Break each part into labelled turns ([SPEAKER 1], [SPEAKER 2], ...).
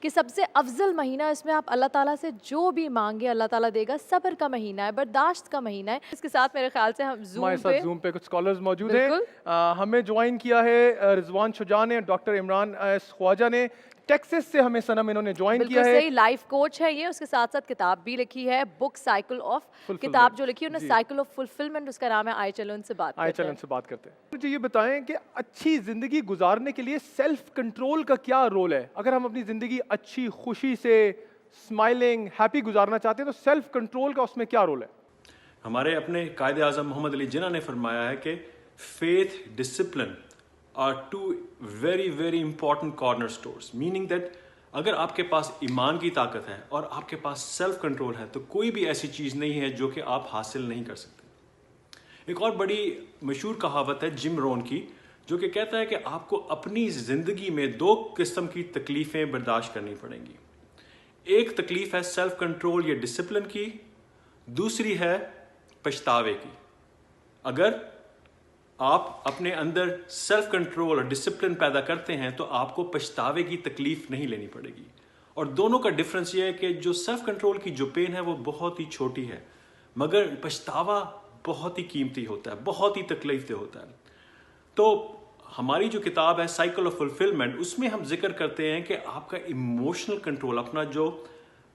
[SPEAKER 1] کہ سب سے افضل مہینہ اس میں آپ اللہ تعالیٰ سے جو بھی مانگے اللہ تعالیٰ دے گا. صبر کا مہینہ ہے, برداشت کا مہینہ ہے. اس کے ساتھ میرے خیال سے ہم
[SPEAKER 2] زوم پہ کچھ اسکالرز موجود ہیں. ہمیں جوائن کیا ہے رضوان شجاع نے, ڈاکٹر عمران ایس خواجہ نے, ٹیکسس سے ہمیں سنم انہوں نے جوائن کیا ہے.
[SPEAKER 1] صحیح, لائف کوچ ہے یہ, اس کے ساتھ ساتھ کتاب بھی لکھی ہے, بک سائیکل آف, کتاب جو لکھی ہے انہوں نے سائیکل آف فلفلمنٹ, اس کا نام ہے. آئے چلو ان سے بات
[SPEAKER 2] کرتے ہیں. مجھے یہ بتائیں کہ اچھی زندگی گزارنے کے لیے سیلف کنٹرول کا کیا رول ہے؟ اگر ہم اپنی زندگی اچھی خوشی سے اسمائلنگ ہیپی گزارنا چاہتے ہیں تو سیلف کنٹرول کا اس میں کیا رول ہے؟
[SPEAKER 3] ہمارے اپنے قائد اعظم محمد علی جناح نے فرمایا ہے کہ faith, discipline are two very, very important cornerstones. Meaning that اگر آپ کے پاس ایمان کی طاقت ہے اور آپ کے پاس سیلف کنٹرول ہے تو کوئی بھی ایسی چیز نہیں ہے جو کہ آپ حاصل نہیں کر سکتے. ایک اور بڑی مشہور کہاوت ہے جم رون کی, جو کہ کہتا ہے کہ آپ کو اپنی زندگی میں 2 قسم کی تکلیفیں برداشت کرنی پڑیں گی. ایک تکلیف ہے سیلف کنٹرول یا ڈسپلن کی, دوسری ہے پچھتاوے کی. اگر آپ اپنے اندر سیلف کنٹرول اور ڈسپلن پیدا کرتے ہیں تو آپ کو پچھتاوے کی تکلیف نہیں لینی پڑے گی. اور دونوں کا ڈفرنس یہ ہے کہ جو سیلف کنٹرول کی جو پین ہے وہ بہت ہی چھوٹی ہے, مگر پچھتاوا بہت ہی قیمتی ہوتا ہے, بہت ہی تکلیف دہ ہوتا ہے. تو ہماری جو کتاب ہے سائیکل آف فلفلمنٹ, اس میں ہم ذکر کرتے ہیں کہ آپ کا ایموشنل کنٹرول, اپنا جو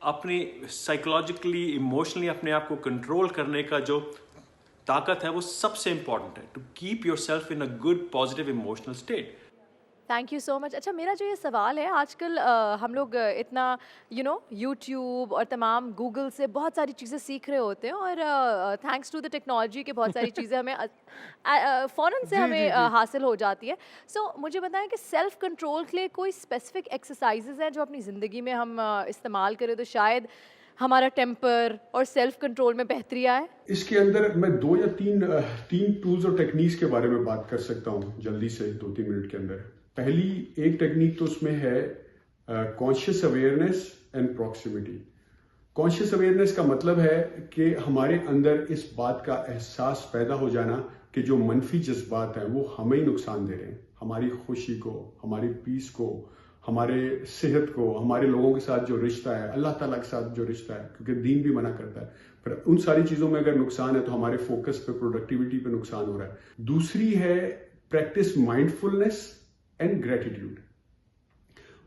[SPEAKER 3] اپنی سائیکولوجیکلی ایموشنلی اپنے آپ کو کنٹرول کرنے کا جو طاقت ہے وہ سب سے امپورٹنٹ ہے, to keep yourself in a good positive emotional state.
[SPEAKER 1] Thank you so much. اچھا, میرا جو یہ سوال ہے, آج کل ہم لوگ اتنا یوٹیوب اور تمام گوگل سے بہت ساری چیزیں سیکھ رہے ہوتے ہیں, اور تھینکس ٹو دا ٹیکنالوجی کے بہت ساری چیزیں ہمیں فوراً سے ہمیں حاصل ہو جاتی ہے. سو مجھے بتائیں کہ سیلف کنٹرول کے لیے کوئی اسپیسیفک ایکسرسائزز ہیں جو اپنی زندگی میں ہم استعمال کریں تو شاید ہمارا ٹیمپر اور سیلف کنٹرول میں بہتری آئے؟
[SPEAKER 4] اس کے اندر میں 2 یا 3 ٹولز اور ٹیکنیکس کے بارے میں بات کر سکتا ہوں جلدی سے 2-3 منٹ کے اندر. پہلی ایک ٹیکنیک تو اس میں ہے conscious awareness and proximity. Conscious awareness کا مطلب ہے کہ ہمارے اندر اس بات کا احساس پیدا ہو جانا کہ جو منفی جذبات ہیں وہ ہمیں ہی نقصان دے رہے ہیں, ہماری خوشی کو, ہماری پیس کو, ہمارے صحت کو, ہمارے لوگوں کے ساتھ جو رشتہ ہے, اللہ تعالیٰ کے ساتھ جو رشتہ ہے, کیونکہ دین بھی منع کرتا ہے, پھر ان ساری چیزوں میں اگر نقصان ہے تو ہمارے فوکس پہ, پروڈکٹیوٹی پہ نقصان ہو رہا ہے. دوسری ہے practice mindfulness and gratitude.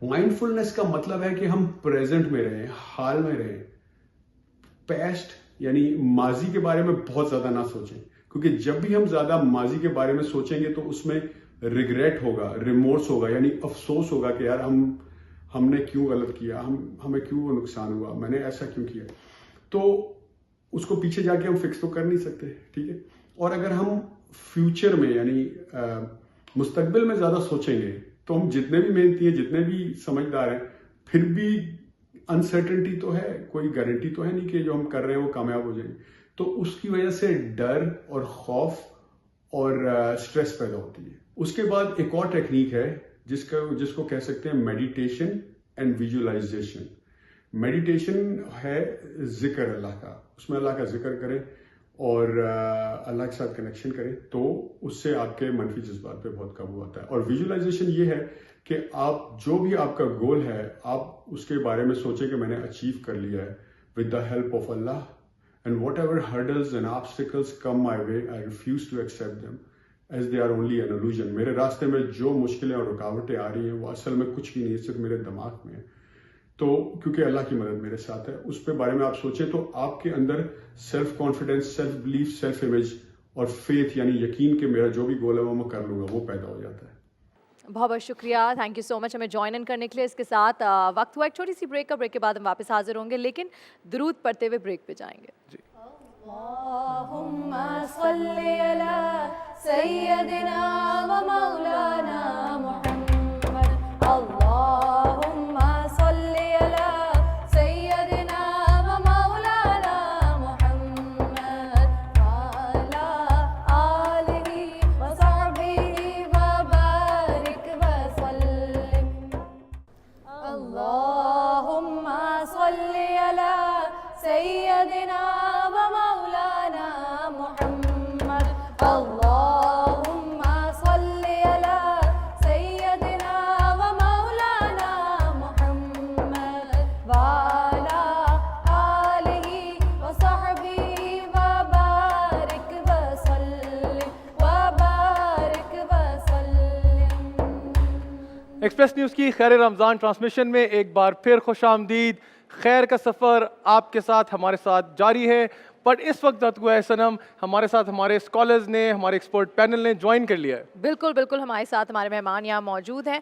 [SPEAKER 4] Mindfulness کا مطلب ہے کہ ہم پریزنٹ میں رہیں, حال میں رہیں. پیسٹ یعنی ماضی کے بارے میں بہت زیادہ نہ سوچیں, کیونکہ جب بھی ہم زیادہ ماضی کے بارے میں سوچیں گے تو اس میں ریگریٹ ہوگا, ریمورس ہوگا, یعنی افسوس ہوگا کہ یار ہم نے کیوں غلط کیا, ہمیں کیوں وہ نقصان ہوا, میں نے ایسا کیوں کیا. تو اس کو پیچھے جا کے ہم فکس تو کر نہیں سکتے, ٹھیک ہے. اور اگر ہم فیوچر میں یعنی مستقبل میں زیادہ سوچیں گے تو ہم جتنے بھی محنتی ہیں, جتنے بھی سمجھدار ہیں, پھر بھی انسرٹنٹی تو ہے, کوئی گارنٹی تو ہے نہیں کہ جو ہم کر رہے ہیں وہ کامیاب ہو جائیں گے. تو اس کی وجہ سے ڈر اور خوف اور سٹریس پیدا ہوتی ہے. اس کے بعد ایک اور ٹیکنیک ہے جس کو کہہ سکتے ہیں میڈیٹیشن اینڈ ویژولائزیشن. میڈیٹیشن ہے ذکر اللہ کا, اس میں اللہ کا ذکر کریں اور اللہ کے ساتھ کنیکشن کریں تو اس سے آپ کے منفی جذبات پہ بہت قابو آتا ہے. اور ویژولائزیشن یہ ہے کہ آپ جو بھی آپ کا گول ہے آپ اس کے بارے میں سوچیں کہ میں نے اچیو کر لیا ہے with the help of Allah, and whatever hurdles and obstacles come my way I refuse to accept them as they are only an illusion. میرے راستے میں جو مشکلیں اور رکاوٹیں آ رہی ہیں وہ اصل میں کچھ بھی نہیں, صرف میرے دماغ میں ہے. تو کیونکہ اللہ کی مدد میرے ساتھ ہے, اس پہ بارے میں آپ سوچیں تو آپ کے اندر self confidence, self belief, self image اور فیتھ یعنی یقین کہ میرا جو بھی گول ہے وہ میں کر لوں گا, وہ پیدا ہو جاتا ہے.
[SPEAKER 1] بہت بہت شکریہ, تھینک یو سو مچ ہمیں جوائن ان کرنے کے لیے. اس کے ساتھ وقت ہوا ایک چھوٹی سی بریک کا, بریک کے بعد ہم واپس حاضر ہوں گے, لیکن درود پڑھتے ہوئے بریک پہ جائیں گے. اللہم صلی علی سیدنا و مولانا محمد, اللہم صلی علی سیدنا و مولانا محمد وعلی آلہ و صحبہ و بارک وسلم. اللہم صلی علی سیدنا و مولانا محمد, اللہ
[SPEAKER 2] ایکسپریس نیوز کی خیر رمضان ٹرانسمیشن میں ایک بار پھر خوش آمدید. خیر کا سفر آپ کے ساتھ ہمارے ساتھ جاری ہے، بٹ اس وقت ہوا ہے سنم ہمارے ساتھ ہمارے اسکالرز نے، ہمارے ایکسپرٹ پینل نے جوائن کر لیا ہے.
[SPEAKER 1] بالکل بالکل ہمارے ساتھ ہمارے مہمان یہاں موجود ہیں.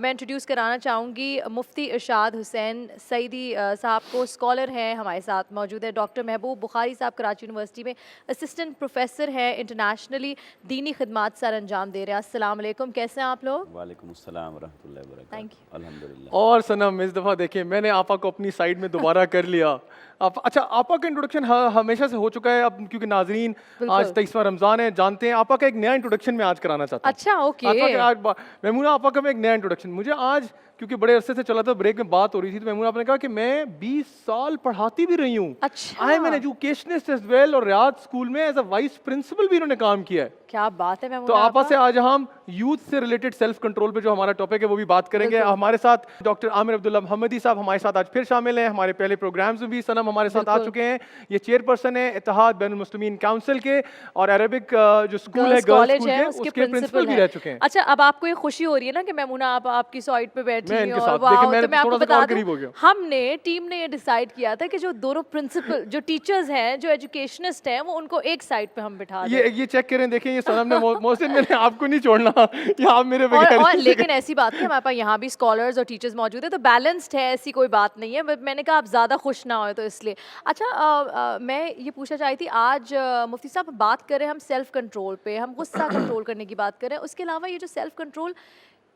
[SPEAKER 1] میں انٹروڈیوس کرانا چاہوں گی مفتی ارشاد حسین سعیدی صاحب کو. اسکالر ہیں ہمارے ساتھ موجود ہے. ڈاکٹر محبوب بخاری صاحب کراچی یونیورسٹی میں اسسٹنٹ پروفیسر ہیں، انٹرنیشنلی دینی خدمات سر انجام دے رہے ہیں. السلام علیکم، کیسے ہیں آپ لوگ؟
[SPEAKER 5] وعلیکم السلام ورحمۃ اللہ وبرکاتہ.
[SPEAKER 1] Thank you.
[SPEAKER 5] الحمدللہ.
[SPEAKER 2] اور سنم اس دفعہ دیکھیں میں نے آپا کو اپنی سائڈ میں دوبارہ کر لیا. اچھا آپا کا انٹروڈکشن ہمیشہ سے ہو چکا ہے، اب کیونکہ ناظرین آج 23واں رمضان ہے جانتے ہیں. آپا کا ایک نیا انٹروڈکشن میں آج کرانا چاہتا ہوں.
[SPEAKER 1] اچھا اوکے.
[SPEAKER 2] آپا کا آج میمونہ آپا کا میں ایک نیا انٹروڈکشن مجھے آج کیونکہ بڑے عرصے سے چلا تھا، بریک میں بات ہو رہی تھی تو میمونہ آپ نے کہا کہ میں 20 سال پڑھاتی بھی رہی ہوں.
[SPEAKER 1] اچھا
[SPEAKER 2] I am an educationist as well, اور ریاض اسکول میں ایز اے وائس پرنسپل بھی انہوں نے کام کیا ہے.
[SPEAKER 1] کیا بات ہے.
[SPEAKER 2] تو آپا سے آج ہم یوتھ سے ریلیٹڈ سیلف کنٹرول پہ جو ہمارا ٹاپک ہے وہ بھی بات کریں گے. ہمارے ساتھ ڈاکٹر عامر عبداللہ محمدی صاحب ہمارے ساتھ آج پھر شامل ہیں. ہمارے پہلے پروگرامز میں بھی سنم ہمارے ساتھ آ چکے ہیں. یہ چیئر پرسن ہیں اتحاد بین المسلمین کاؤنسل کے، اور عربک جو اسکول ہے گرلز اسکول کے اس کے پرنسپل بھی رہ چکے ہیں.
[SPEAKER 1] اچھا اب آپ کو یہ خوشی ہو رہی ہے نا کہ میمونہ آپ کی سائڈ پہ بیٹھی
[SPEAKER 2] میں
[SPEAKER 1] ہیں،
[SPEAKER 2] ان کے
[SPEAKER 1] اور
[SPEAKER 2] ساتھ
[SPEAKER 1] واو.
[SPEAKER 2] دیکھیں میں
[SPEAKER 1] تو میں آپ کو
[SPEAKER 2] تھوڑا سا
[SPEAKER 1] بتا
[SPEAKER 2] اور
[SPEAKER 1] دوں
[SPEAKER 2] قریب ہو گیا.
[SPEAKER 1] ہم نے ٹیم نے یہ ڈیسائیڈ کیا تھا کہ جو دونوں پرنسپل جو ٹیچرز ہیں جو ایجوکیشنسٹ ہیں وہ ان کو ایک سائڈ پہ ہم بٹھا دیں.
[SPEAKER 2] یہ چیک کریں دیکھیں یہ سنم نے محسن میں نے آپ کو نہیں چھوڑنا یا آپ میرے
[SPEAKER 1] اور
[SPEAKER 2] بغیر.
[SPEAKER 1] لیکن ایسی بات نہیں، ہمارے پاس یہاں بھی اسکالرز اور ٹیچرز موجود ہیں تو بیلنسڈ ہے، ایسی کوئی بات نہیں ہے. میں نے کہا آپ زیادہ خوش نہ ہوئے تو اس لیے. اچھا میں یہ پوچھنا چاہی تھی آج مفتی صاحب بات کریں ہم سیلف کنٹرول پہ، ہم غصہ کنٹرول کرنے کی بات کریں. اس کے علاوہ یہ جو سیلف کنٹرول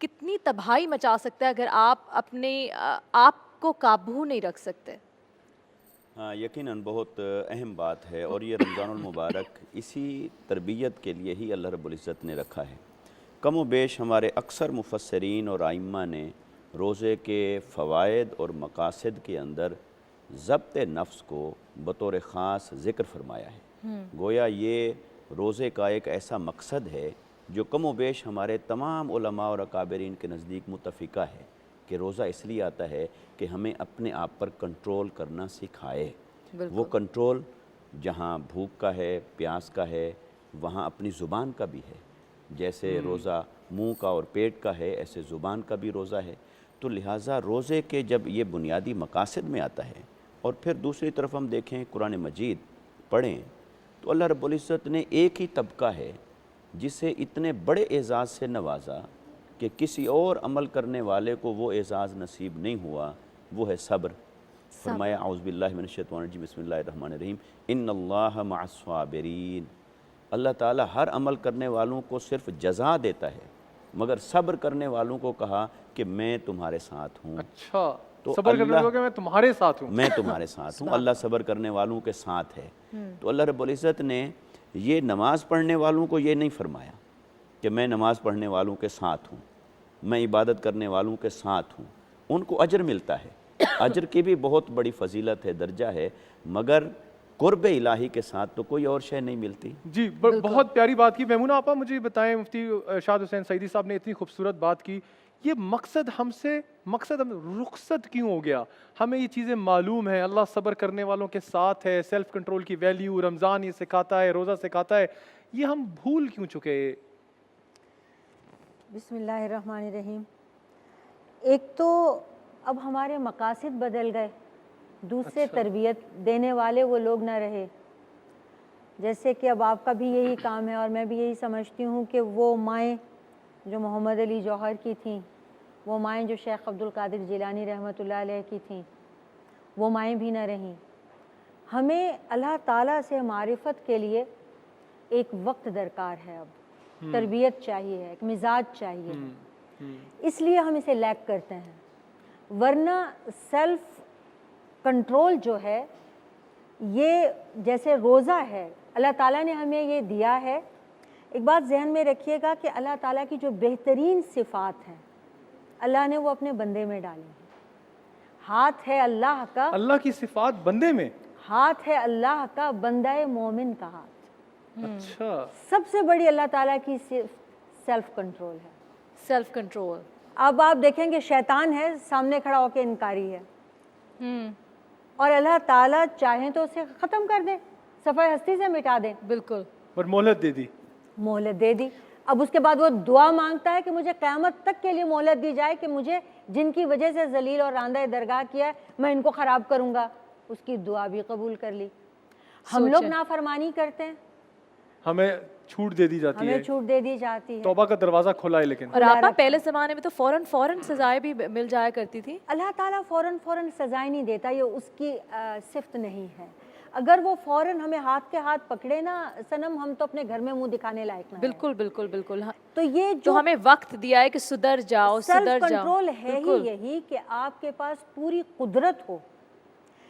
[SPEAKER 1] کتنی تباہی مچا سکتا ہے اگر آپ اپنے آپ کو قابو نہیں رکھ سکتے.
[SPEAKER 5] ہاں یقیناً بہت اہم بات ہے، اور یہ رمضان المبارک اسی تربیت کے لیے ہی اللہ رب العزت نے رکھا ہے. کم و بیش ہمارے اکثر مفسرین اور ائمہ نے روزے کے فوائد اور مقاصد کے اندر ضبط نفس کو بطور خاص ذکر فرمایا ہے. گویا یہ روزے کا ایک ایسا مقصد ہے جو کم و بیش ہمارے تمام علماء اور اکابرین کے نزدیک متفقہ ہے کہ روزہ اس لیے آتا ہے کہ ہمیں اپنے آپ پر کنٹرول کرنا سکھائے. وہ کنٹرول جہاں بھوک کا ہے، پیاس کا ہے، وہاں اپنی زبان کا بھی ہے. جیسے روزہ منہ کا اور پیٹ کا ہے ایسے زبان کا بھی روزہ ہے. تو لہٰذا روزے کے جب یہ بنیادی مقاصد میں آتا ہے، اور پھر دوسری طرف ہم دیکھیں قرآن مجید پڑھیں تو اللہ رب العزت نے ایک ہی طبقہ ہے جسے اتنے بڑے اعزاز سے نوازا کہ کسی اور عمل کرنے والے کو وہ اعزاز نصیب نہیں ہوا، وہ ہے صبر. فرمایا اعوذ باللہ من الشیطان الرجیم بسم اللہ الرحمن الرحیم ان اللہ مع الصابرین. اللہ تعالیٰ ہر عمل کرنے والوں کو صرف جزا دیتا ہے، مگر صبر کرنے والوں کو کہا کہ میں تمہارے ساتھ ہوں.
[SPEAKER 2] اچھا
[SPEAKER 5] تو
[SPEAKER 2] صبر کرنے والوں میں تمہارے ساتھ ہوں.
[SPEAKER 5] میں تمہارے ساتھ ہوں. اللہ صبر کرنے والوں کے ساتھ ہے. تو اللہ رب العزت نے یہ نماز پڑھنے والوں کو یہ نہیں فرمایا کہ میں نماز پڑھنے والوں کے ساتھ ہوں، میں عبادت کرنے والوں کے ساتھ ہوں. ان کو اجر ملتا ہے، اجر کی بھی بہت بڑی فضیلت ہے، درجہ ہے، مگر قرب الہی کے ساتھ تو کوئی اور شے نہیں ملتی.
[SPEAKER 2] جی بہت پیاری بات کی. میمونہ آپا مجھے بتائیں، مفتی ارشاد حسین سعیدی صاحب نے اتنی خوبصورت بات کی، یہ مقصد ہم رخصت کیوں ہو گیا؟ ہمیں یہ چیزیں معلوم ہیں، اللہ صبر کرنے والوں کے ساتھ ہے، سیلف کنٹرول کی ویلیو رمضان یہ سکھاتا ہے، روزہ سکھاتا ہے، یہ ہم بھول کیوں چکے؟
[SPEAKER 6] بسم اللہ الرحمن الرحیم. ایک تو اب ہمارے مقاصد بدل گئے، دوسرے تربیت دینے والے وہ لوگ نہ رہے. جیسے کہ اب آپ کا بھی یہی کام ہے اور میں بھی یہی سمجھتی ہوں کہ وہ مائیں جو محمد علی جوہر کی تھیں، وہ مائیں جو شیخ عبد القادر جیلانی رحمۃ اللہ علیہ کی تھیں، وہ مائیں بھی نہ رہیں. ہمیں اللہ تعالیٰ سے معرفت کے لیے ایک وقت درکار ہے، اب تربیت چاہیے، ایک مزاج چاہیے. اس لیے ہم اسے لیک کرتے ہیں. ورنہ سیلف کنٹرول جو ہے یہ جیسے روزہ ہے، اللہ تعالیٰ نے ہمیں یہ دیا ہے. ایک بات ذہن میں رکھیے گا کہ اللہ تعالیٰ کی جو بہترین صفات ہیں اللہ نے وہ اپنے بندے میں ڈالی ہیں. ہاتھ ہے اللہ کا،
[SPEAKER 2] اللہ کی صفات بندے میں،
[SPEAKER 6] ہاتھ ہے اللہ کا بندہ مومن کا ہاتھ.
[SPEAKER 2] اچھا
[SPEAKER 6] سب سے بڑی اللہ تعالیٰ کی سیلف کنٹرول ہے.
[SPEAKER 1] Self control.
[SPEAKER 6] اب آپ دیکھیں کہ شیطان ہے سامنے کھڑا ہو کے انکاری ہے، اور اللہ تعالیٰ چاہیں تو اسے ختم کر دیں، صفحہ ہستی سے مٹا دیں.
[SPEAKER 1] بالکل.
[SPEAKER 2] پر مہلت دے دی.
[SPEAKER 6] مہلت دے دی. اب اس کے بعد وہ دعا مانگتا ہے کہ مجھے قیامت تک کے لیے مہلت دی جائے کہ مجھے جن کی وجہ سے ذلیل اور راندہ درگاہ کیا ہے میں ان کو خراب کروں گا، اس کی دعا بھی قبول کر لی۔ ہم لوگ نافرمانی کرتے ہیں،
[SPEAKER 2] ہمیں چھوٹ دے دی جاتی ہے،
[SPEAKER 6] ہمیں چھوٹ دے دی جاتی ہے۔
[SPEAKER 2] توبہ کا دروازہ کھلا ہے لیکن
[SPEAKER 1] اور آپا پہلے زمانے میں تو فوراً سزائیں بھی مل جایا کرتی تھی۔
[SPEAKER 6] اللہ تعالیٰ فوراً سزائیں نہیں دیتا، یہ اس کی صفت نہیں ہے۔ اگر وہ فوراً ہمیں ہاتھ کے ہاتھ پکڑے نا صنم، ہم تو اپنے گھر میں منہ دکھانے لائق نہ ہیں۔
[SPEAKER 1] بالکل۔
[SPEAKER 6] تو یہ
[SPEAKER 1] جو ہمیں وقت دیا ہے کہ سدھر جاؤ،
[SPEAKER 6] سیلف کنٹرول ہے ہی یہی کہ آپ کے پاس پوری قدرت ہو،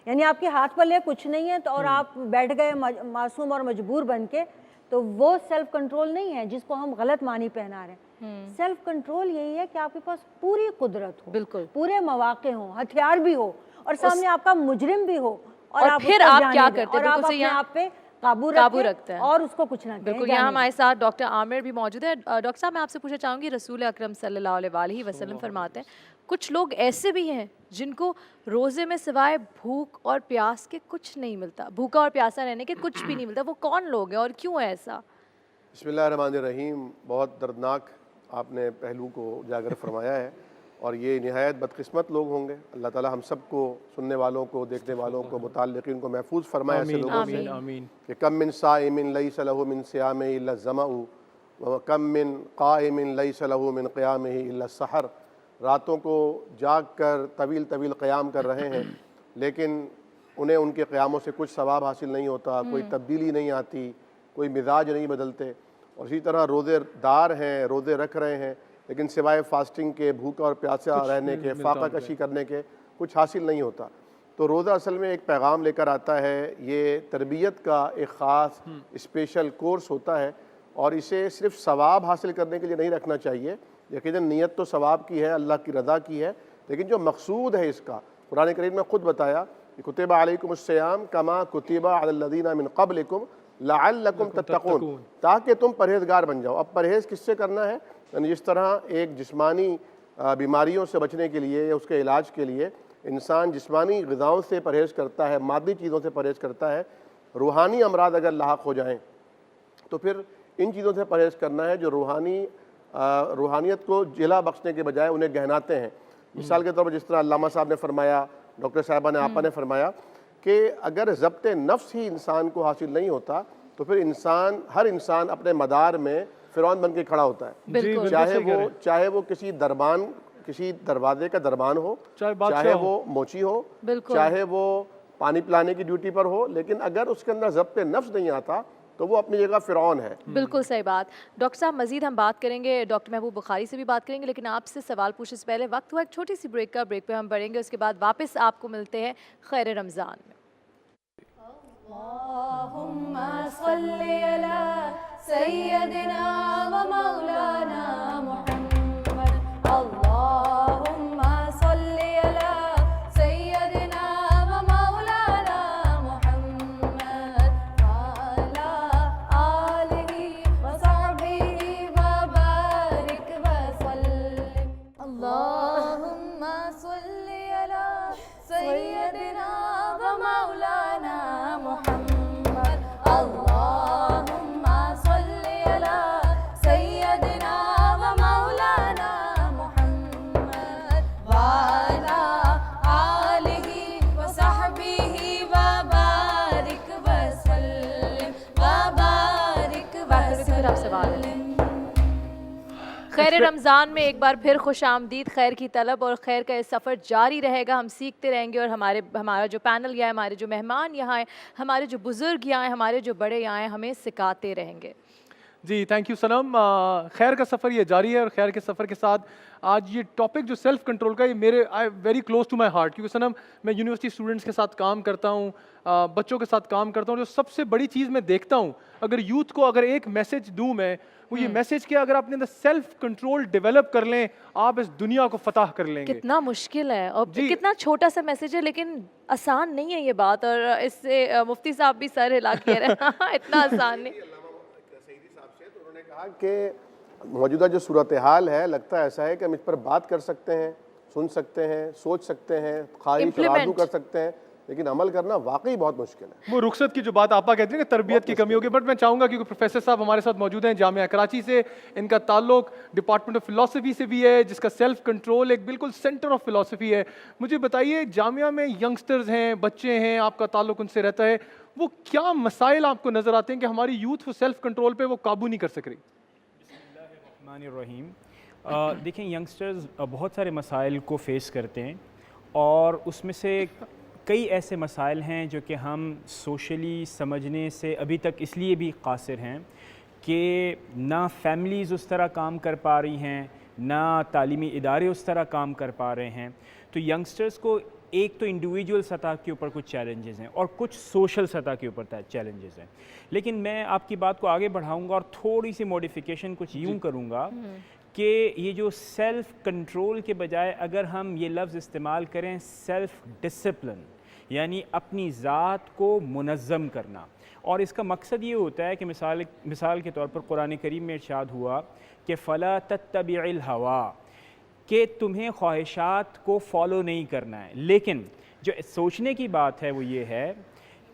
[SPEAKER 6] یعنی آپ کے ہاتھ پلے کچھ نہیں ہے تو اور آپ بیٹھ گئے معصوم اور مجبور بن کے، تو وہ سیلف کنٹرول نہیں ہے جس کو ہم غلط معنی پہنا رہے ہیں۔ سیلف کنٹرول یہی ہے کہ آپ کے پاس پوری قدرت ہو،
[SPEAKER 1] بالکل
[SPEAKER 6] پورے مواقع ہوں، ہتھیار بھی ہو، اور سامنے آپ کا مجرم بھی ہو،
[SPEAKER 1] اور پھر آپ کیا کرتے ہیں؟
[SPEAKER 6] اور آپ اپنے آپ پہ قابو رکھتے ہیں اور اس کو کچھ نہ کہیں۔
[SPEAKER 1] بالکل، یہاں ہمارے ساتھ ڈاکٹر عامر بھی موجود ہے۔ ڈاکٹر صاحب، میں آپ سے پوچھنا چاہوں گی، رسول اکرم صلی اللہ علیہ وآلہ وسلم فرماتے ہیں کچھ لوگ ایسے بھی ہیں جن کو روزے میں سوائے بھوک اور پیاس کے کچھ نہیں ملتا، بھوکا اور پیاسا رہنے کے کچھ بھی نہیں ملتا، وہ کون لوگ ہیں اور کیوں ہے ایسا؟
[SPEAKER 7] بسم اللہ الرحمن الرحیم۔ بہت دردناک آپ نے پہلو کو اجاگر فرمایا ہے، اور یہ نہایت بدقسمت لوگ ہوں گے۔ اللہ تعالی ہم سب کو، سننے والوں کو، دیکھنے والوں کو، متعلقین کو محفوظ فرمائے ایسے لوگوں سے کہ کم من صائم لیس لہ من صیامہ الا الظمأ وکم من قائم لیس لہ من قیامہ الا السحر۔ راتوں کو جاگ کر طویل قیام کر رہے ہیں، لیکن انہیں ان کے قیاموں سے کچھ ثواب حاصل نہیں ہوتا، کوئی تبدیلی نہیں آتی، کوئی مزاج نہیں بدلتے۔ اور اسی طرح روزے دار ہیں، روزے رکھ رہے ہیں، لیکن سوائے فاسٹنگ کے، بھوکا اور پیاسا رہنے کے، فاقہ کشی کرنے کے کچھ حاصل نہیں ہوتا۔ تو روزہ اصل میں ایک پیغام لے کر آتا ہے، یہ تربیت کا ایک خاص اسپیشل کورس ہوتا ہے، اور اسے صرف ثواب حاصل کرنے کے لیے نہیں رکھنا چاہیے۔ یقیناً نیت تو ثواب کی ہے، اللہ کی رضا کی ہے، لیکن جو مقصود ہے اس کا، قرآن کریم میں خود بتایا کہ کتب علیکم الصیام کما کتب علی الذین من قبلکم لعلکم تتقون، تاکہ تم پرہیزگار بن جاؤ۔ اب پرہیز کس سے کرنا ہے؟ یعنی جس طرح ایک جسمانی بیماریوں سے بچنے کے لیے یا اس کے علاج کے لیے انسان جسمانی غذاؤں سے پرہیز کرتا ہے، مادی چیزوں سے پرہیز کرتا ہے، روحانی امراض اگر لاحق ہو جائیں تو پھر ان چیزوں سے پرہیز کرنا ہے جو روحانیت کو جلا بخشنے کے بجائے انہیں گہناتے ہیں۔ مثال کے طور پر جس طرح علامہ صاحب نے فرمایا، ڈاکٹر صاحبہ نے، آپا نے فرمایا کہ اگر ضبط نفس ہی انسان کو حاصل نہیں ہوتا تو پھر ہر انسان اپنے مدار میں فرعون بن کے کھڑا ہوتا ہے، چاہے وہ کسی دروازے کا دربان ہو، چاہے وہ موچی ہو، چاہے وہ پانی پلانے کی ڈیوٹی پر ہو، لیکن اگر اس کے اندر ضبط نفس نہیں آتا تو وہ اپنی جگہ فرعون ہے۔
[SPEAKER 1] بالکل صحیح بات۔ ڈاکٹر صاحب مزید ہم بات کریں گے، ڈاکٹر محبوب بخاری سے بھی بات کریں گے، لیکن آپ سے سوال پوچھنے سے پہلے وقت ہوا ایک چھوٹی سی بریک کا۔ بریک پہ ہم بڑھیں گے، اس کے بعد واپس آپ کو ملتے ہیں خیر رمضان میں۔ اللہم صلی علی سیدنا و مولانا محمد، اللہم صلی علی سیدنا و مولانا محمد وعلی آلہ وصحبہ وبارک وسلم۔ اللہم صلی علی سیدنا و مولانا محمد، اللہم صلی علی سیدنا و مولانا محمد وعلی آلہ وصحبہ وبارک وسلم وبارک وسلم۔ خیر رمضان میں ایک بار پھر خوش آمدید، خیر کی طلب اور خیر کا یہ سفر جاری رہے گا، ہم سیکھتے رہیں گے، اور ہمارا جو پینل یہاں ہے، ہمارے جو مہمان یہاں ہیں، ہمارے جو بزرگ یہاں ہیں، ہمارے جو بڑے یہاں ہیں، ہمیں سکھاتے رہیں گے۔
[SPEAKER 2] جی تھینک یو سنم۔ خیر کا سفر یہ جاری ہے، اور خیر کے سفر کے ساتھ آج یہ ٹاپک جو سیلف کنٹرول کا، یہ میرے very close to my heart, کیونکہ سنم میں یونیورسٹی اسٹوڈنٹس کے ساتھ کام کرتا ہوں، بچوں کے ساتھ کام کرتا ہوں، جو سب سے بڑی چیز میں دیکھتا ہوں، اگر یوتھ کو اگر ایک میسج دوں میں، وہ یہ میسج کہ اگر آپ نے سیلف کنٹرول ڈیولپ کر لیں آپ اس دنیا کو فتح کر لیں گے۔
[SPEAKER 1] کتنا مشکل ہے اور کتنا چھوٹا سا میسج ہے، لیکن آسان نہیں ہے یہ بات، اور اس سے مفتی صاحب بھی سر ہلا کے رہے ہیں، اتنا آسان نہیں۔
[SPEAKER 7] انہوں نے کہا کہ موجودہ جو صورتحال ہے، لگتا ہے ایسا ہے کہ ہم اس پر بات کر سکتے ہیں، سن سکتے ہیں، سوچ سکتے ہیں، خواہش اور آرزو کر سکتے ہیں، لیکن عمل کرنا واقعی بہت مشکل ہے.
[SPEAKER 2] وہ رخصت کی جو بات آپا کہتے ہیں کہ تربیت کی کمی ہوگی, بٹ میں چاہوں گا کیونکہ پروفیسر صاحب ہمارے ساتھ موجود ہیں جامعہ کراچی سے, ان کا تعلق ڈپارٹمنٹ آف فلاسفی سے بھی ہے, جس کا سیلف کنٹرول ایک بالکل سینٹر آف فلاسفی ہے. مجھے بتائیے جامعہ میں ینگسٹرز ہیں, بچے ہیں, آپ کا تعلق ان سے رہتا ہے, وہ کیا مسائل آپ کو نظر آتے ہیں کہ ہماری یوتھ وہ سیلف کنٹرول پہ وہ قابو نہیں کر سک رہی؟
[SPEAKER 8] الرحمن الرحیم. دیکھیں ینگسٹرز بہت سارے مسائل کو فیس کرتے ہیں, اور اس میں سے کئی ایسے مسائل ہیں جو کہ ہم سوشلی سمجھنے سے ابھی تک اس لیے بھی قاصر ہیں کہ نہ فیملیز اس طرح کام کر پا رہی ہیں, نہ تعلیمی ادارے اس طرح کام کر پا رہے ہیں. تو ینگسٹرز کو ایک تو انڈیویجول سطح کے اوپر کچھ چیلنجز ہیں اور کچھ سوشل سطح کے اوپر چیلنجز ہیں. لیکن میں آپ کی بات کو آگے بڑھاؤں گا اور تھوڑی سی موڈیفیکیشن کچھ یوں کروں گا کہ یہ جو سیلف کنٹرول کے بجائے اگر ہم یہ لفظ استعمال کریں سیلف ڈسپلن, یعنی اپنی ذات کو منظم کرنا. اور اس کا مقصد یہ ہوتا ہے کہ مثال کے طور پر قرآن کریم میں ارشاد ہوا کہ فَلَا تَتَّبِعِ الْهَوَىٰ, کہ تمہیں خواہشات کو فالو نہیں کرنا ہے. لیکن جو سوچنے کی بات ہے وہ یہ ہے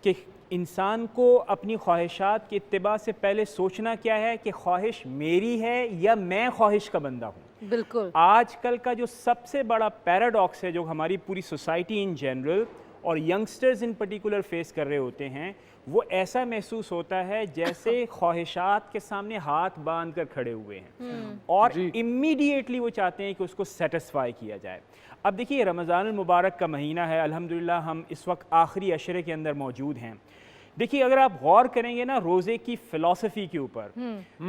[SPEAKER 8] کہ انسان کو اپنی خواہشات کی اتباع سے پہلے سوچنا کیا ہے کہ خواہش میری ہے یا میں خواہش کا بندہ ہوں.
[SPEAKER 1] بالکل.
[SPEAKER 8] آج کل کا جو سب سے بڑا پیراڈاکس ہے جو ہماری پوری سوسائٹی ان جنرل اور ینگسٹرز ان پرٹیکولر فیس کر رہے ہوتے ہیں, وہ ایسا محسوس ہوتا ہے جیسے خواہشات کے سامنے ہاتھ باندھ کر کھڑے ہوئے ہیں اور امیڈیٹلی وہ چاہتے ہیں کہ اس کو سیٹسفائی کیا جائے. اب دیکھیے رمضان المبارک کا مہینہ ہے, الحمدللہ ہم اس وقت آخری عشرے کے اندر موجود ہیں. دیکھیے اگر آپ غور کریں گے نا روزے کی فلسفی کے اوپر,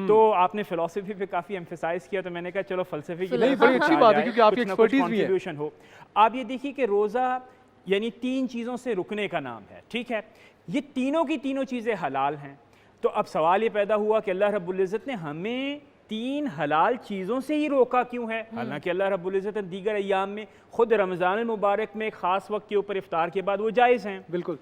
[SPEAKER 8] تو آپ نے فلسفی پہ کافی ایمفیسائز کیا, تو میں نے کہا چلو فلسفی کی
[SPEAKER 2] بڑی اچھی بات ہے کیونکہ آپ کی ایکسپرٹیز بھی ہے.
[SPEAKER 8] ہو. آپ یہ دیکھیے کہ روزہ یعنی 3 چیزوں سے رکنے کا نام ہے, ٹھیک ہے, یہ تینوں کی تینوں چیزیں حلال ہیں. تو اب سوال یہ پیدا ہوا کہ اللہ رب العزت نے ہمیں 3 حلال چیزوں سے ہی روکا کیوں ہے, حالانکہ اللہ رب العزت نے دیگر ایام میں خود رمضان المبارک میں ایک خاص وقت کے اوپر افطار کے بعد وہ جائز ہیں.
[SPEAKER 2] بالکل.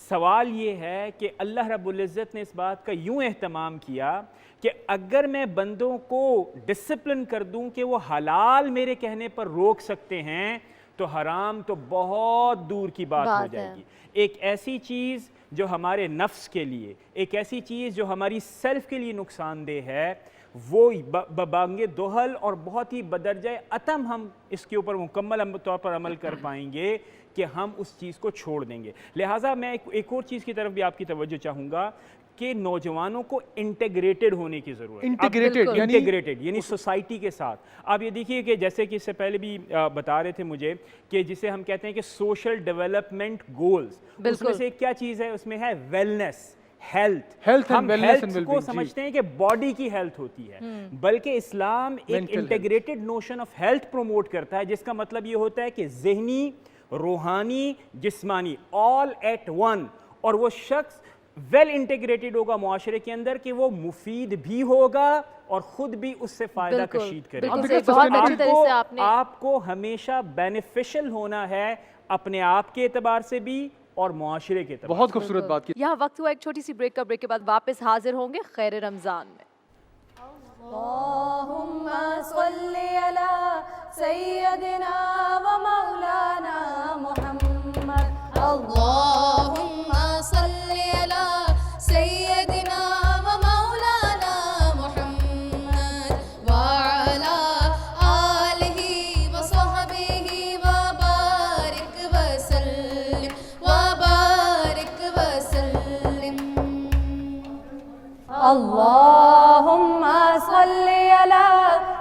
[SPEAKER 8] سوال یہ ہے کہ اللہ رب العزت نے اس بات کا یوں اہتمام کیا کہ اگر میں بندوں کو ڈسپلن کر دوں کہ وہ حلال میرے کہنے پر روک سکتے ہیں, تو حرام تو بہت دور کی بات ہو جائے گی. ایک ایسی چیز جو ہمارے نفس کے لیے, ایک ایسی چیز جو ہماری سیلف کے لیے نقصان دہ ہے, وہ ببانگ دوہل اور بہت ہی بدرجہ اتم ہم اس کے اوپر مکمل طور پر عمل کر پائیں گے کہ ہم اس چیز کو چھوڑ دیں گے. لہٰذا میں ایک اور چیز کی طرف بھی آپ کی توجہ چاہوں گا کہ نوجوانوں کو انٹیگریٹڈ ہونے کی ضرورت ہے. انٹیگریٹڈ یعنی سوسائٹی کے ساتھ. آپ یہ دیکھیے کہ جیسے کہ اس سے پہلے بھی بتا رہے تھے مجھے کہ جسے ہم کہتے ہیں کہ سوشل ڈیولپمنٹ گولز, اس میں سے کیا چیز ہے, اس میں ہے ویلنس, ہیلتھ. ہم ہیلتھ کو سمجھتے ہیں کہ باڈی کی ہیلتھ ہوتی ہے, بلکہ اسلام ایک integrated notion of health promote کرتا ہے, جس کا مطلب یہ ہوتا ہے کہ ذہنی, روحانی, جسمانی آل ایٹ ون. اور وہ شخص ویل انٹیگریٹڈ ہوگا معاشرے کے اندر کہ وہ مفید بھی ہوگا اور خود بھی اس سے فائدہ کشید کرے گا. آپ کو ہمیشہ بینیفیشل ہونا ہے اپنے آپ کے اعتبار سے بھی اور معاشرے کے اعتبار.
[SPEAKER 2] بہت خوبصورت بات کی.
[SPEAKER 1] یہاں وقت ہوا ایک چھوٹی سی بریک کا, بریک کے بعد واپس حاضر ہوں گے خیر رمضان میں.
[SPEAKER 9] اللہم صلی علی سیدنا و مولانا محمد. اللہم صلی علی سیدنا و مولانا محمد وعلی آلہ و صحبہ وبارک وسلم وبارک وسلم. اللہم صلی علی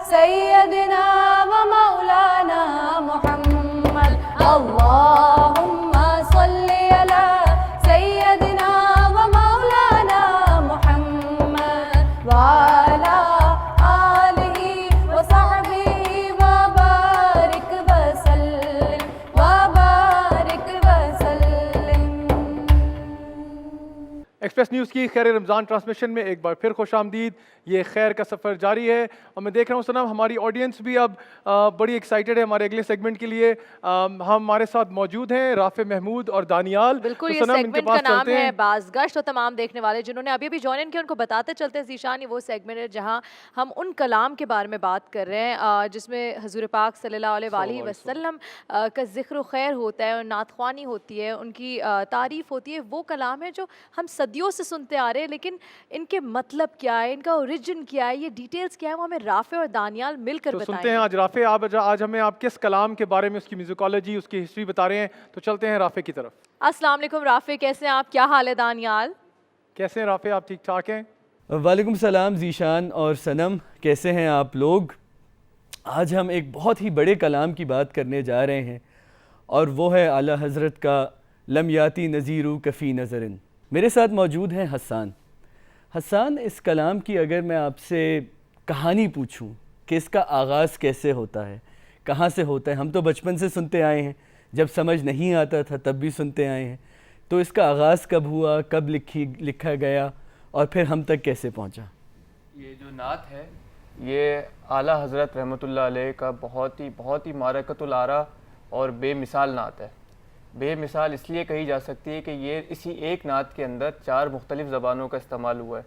[SPEAKER 9] سیدنا و مولانا محمد. اللہم صلی علی سیدنا و مولانا محمد وعلی آلہ و صحبہ وبارک وسلم وبارک وسلم.
[SPEAKER 2] ایکسپریس نیوز کی خیر رمضان ٹرانسمیشن میں ایک بار پھر خوش آمدید. یہ خیر کا سفر جاری ہے اور میں دیکھ رہا ہوں سنم ہماری آڈینس بھی اب بڑی ایکسائٹیڈ ہے ہمارے اگلے سیگمنٹ کے لیے. ہمارے ساتھ موجود ہیں رافع محمود اور دانیال.
[SPEAKER 1] بالکل, یہ سیگمنٹ کا نام ہے بازگشت. اور تمام دیکھنے والے جنہوں نے ابھی ابھی جوائن ان کیا ان کو بتاتے چلتے ہیں ذیشان, یہ وہ سیگمنٹ ہے جہاں ہم ان کلام کے بارے میں بات کر رہے ہیں جس میں حضور پاک صلی اللہ علیہ وآلہ وسلم کا ذکر و خیر ہوتا ہے اور نعت خوانی ہوتی ہے, ان کی تعریف ہوتی ہے. وہ کلام ہے جو ہم صدیوں سے سنتے آ رہے ہیں, لیکن ان کے مطلب کیا ہے, ان کا اوریجن کیا ہے, یہ ڈیٹیلز کیا ہے, وہ ہمیں رافع اور دانیال مل کر بتائیں.
[SPEAKER 2] سنتے ہیں آج رافع, آج ہمیں آپ کس کلام کے بارے میں, اس کی میوزیکالوجی, اس کی ہسٹری بتا رہے ہیں. تو چلتے ہیں رافع کی طرف.
[SPEAKER 1] السلام علیکم رافع, کیسے ہیں آپ, کیا حال ہے دانیال؟
[SPEAKER 2] کیسے ہیں رافع, آپ ٹھیک ٹھاک ہیں؟
[SPEAKER 10] وعلیکم السلام ذیشان اور سنم, کیسے ہیں آپ لوگ؟ آج ہم ایک بہت ہی بڑے کلام کی بات کرنے جا رہے ہیں اور وہ ہے اعلیٰ حضرت کا لم یاتی نذیر کفی نظرن. میرے ساتھ موجود ہیں حسان. حسان, اس کلام کی اگر میں آپ سے کہانی پوچھوں کہ اس کا آغاز کیسے ہوتا ہے, کہاں سے ہوتا ہے, ہم تو بچپن سے سنتے آئے ہیں, جب سمجھ نہیں آتا تھا تب بھی سنتے آئے ہیں, تو اس کا آغاز کب ہوا, کب لکھا گیا اور پھر ہم تک کیسے پہنچا؟
[SPEAKER 11] یہ جو نعت ہے یہ اعلیٰ حضرت رحمۃ اللہ علیہ کا بہت ہی معرکۃ الآراء اور بے مثال نعت ہے. بے مثال اس لیے کہی جا سکتی ہے کہ یہ اسی ایک نعت کے اندر 4 مختلف زبانوں کا استعمال ہوا ہے,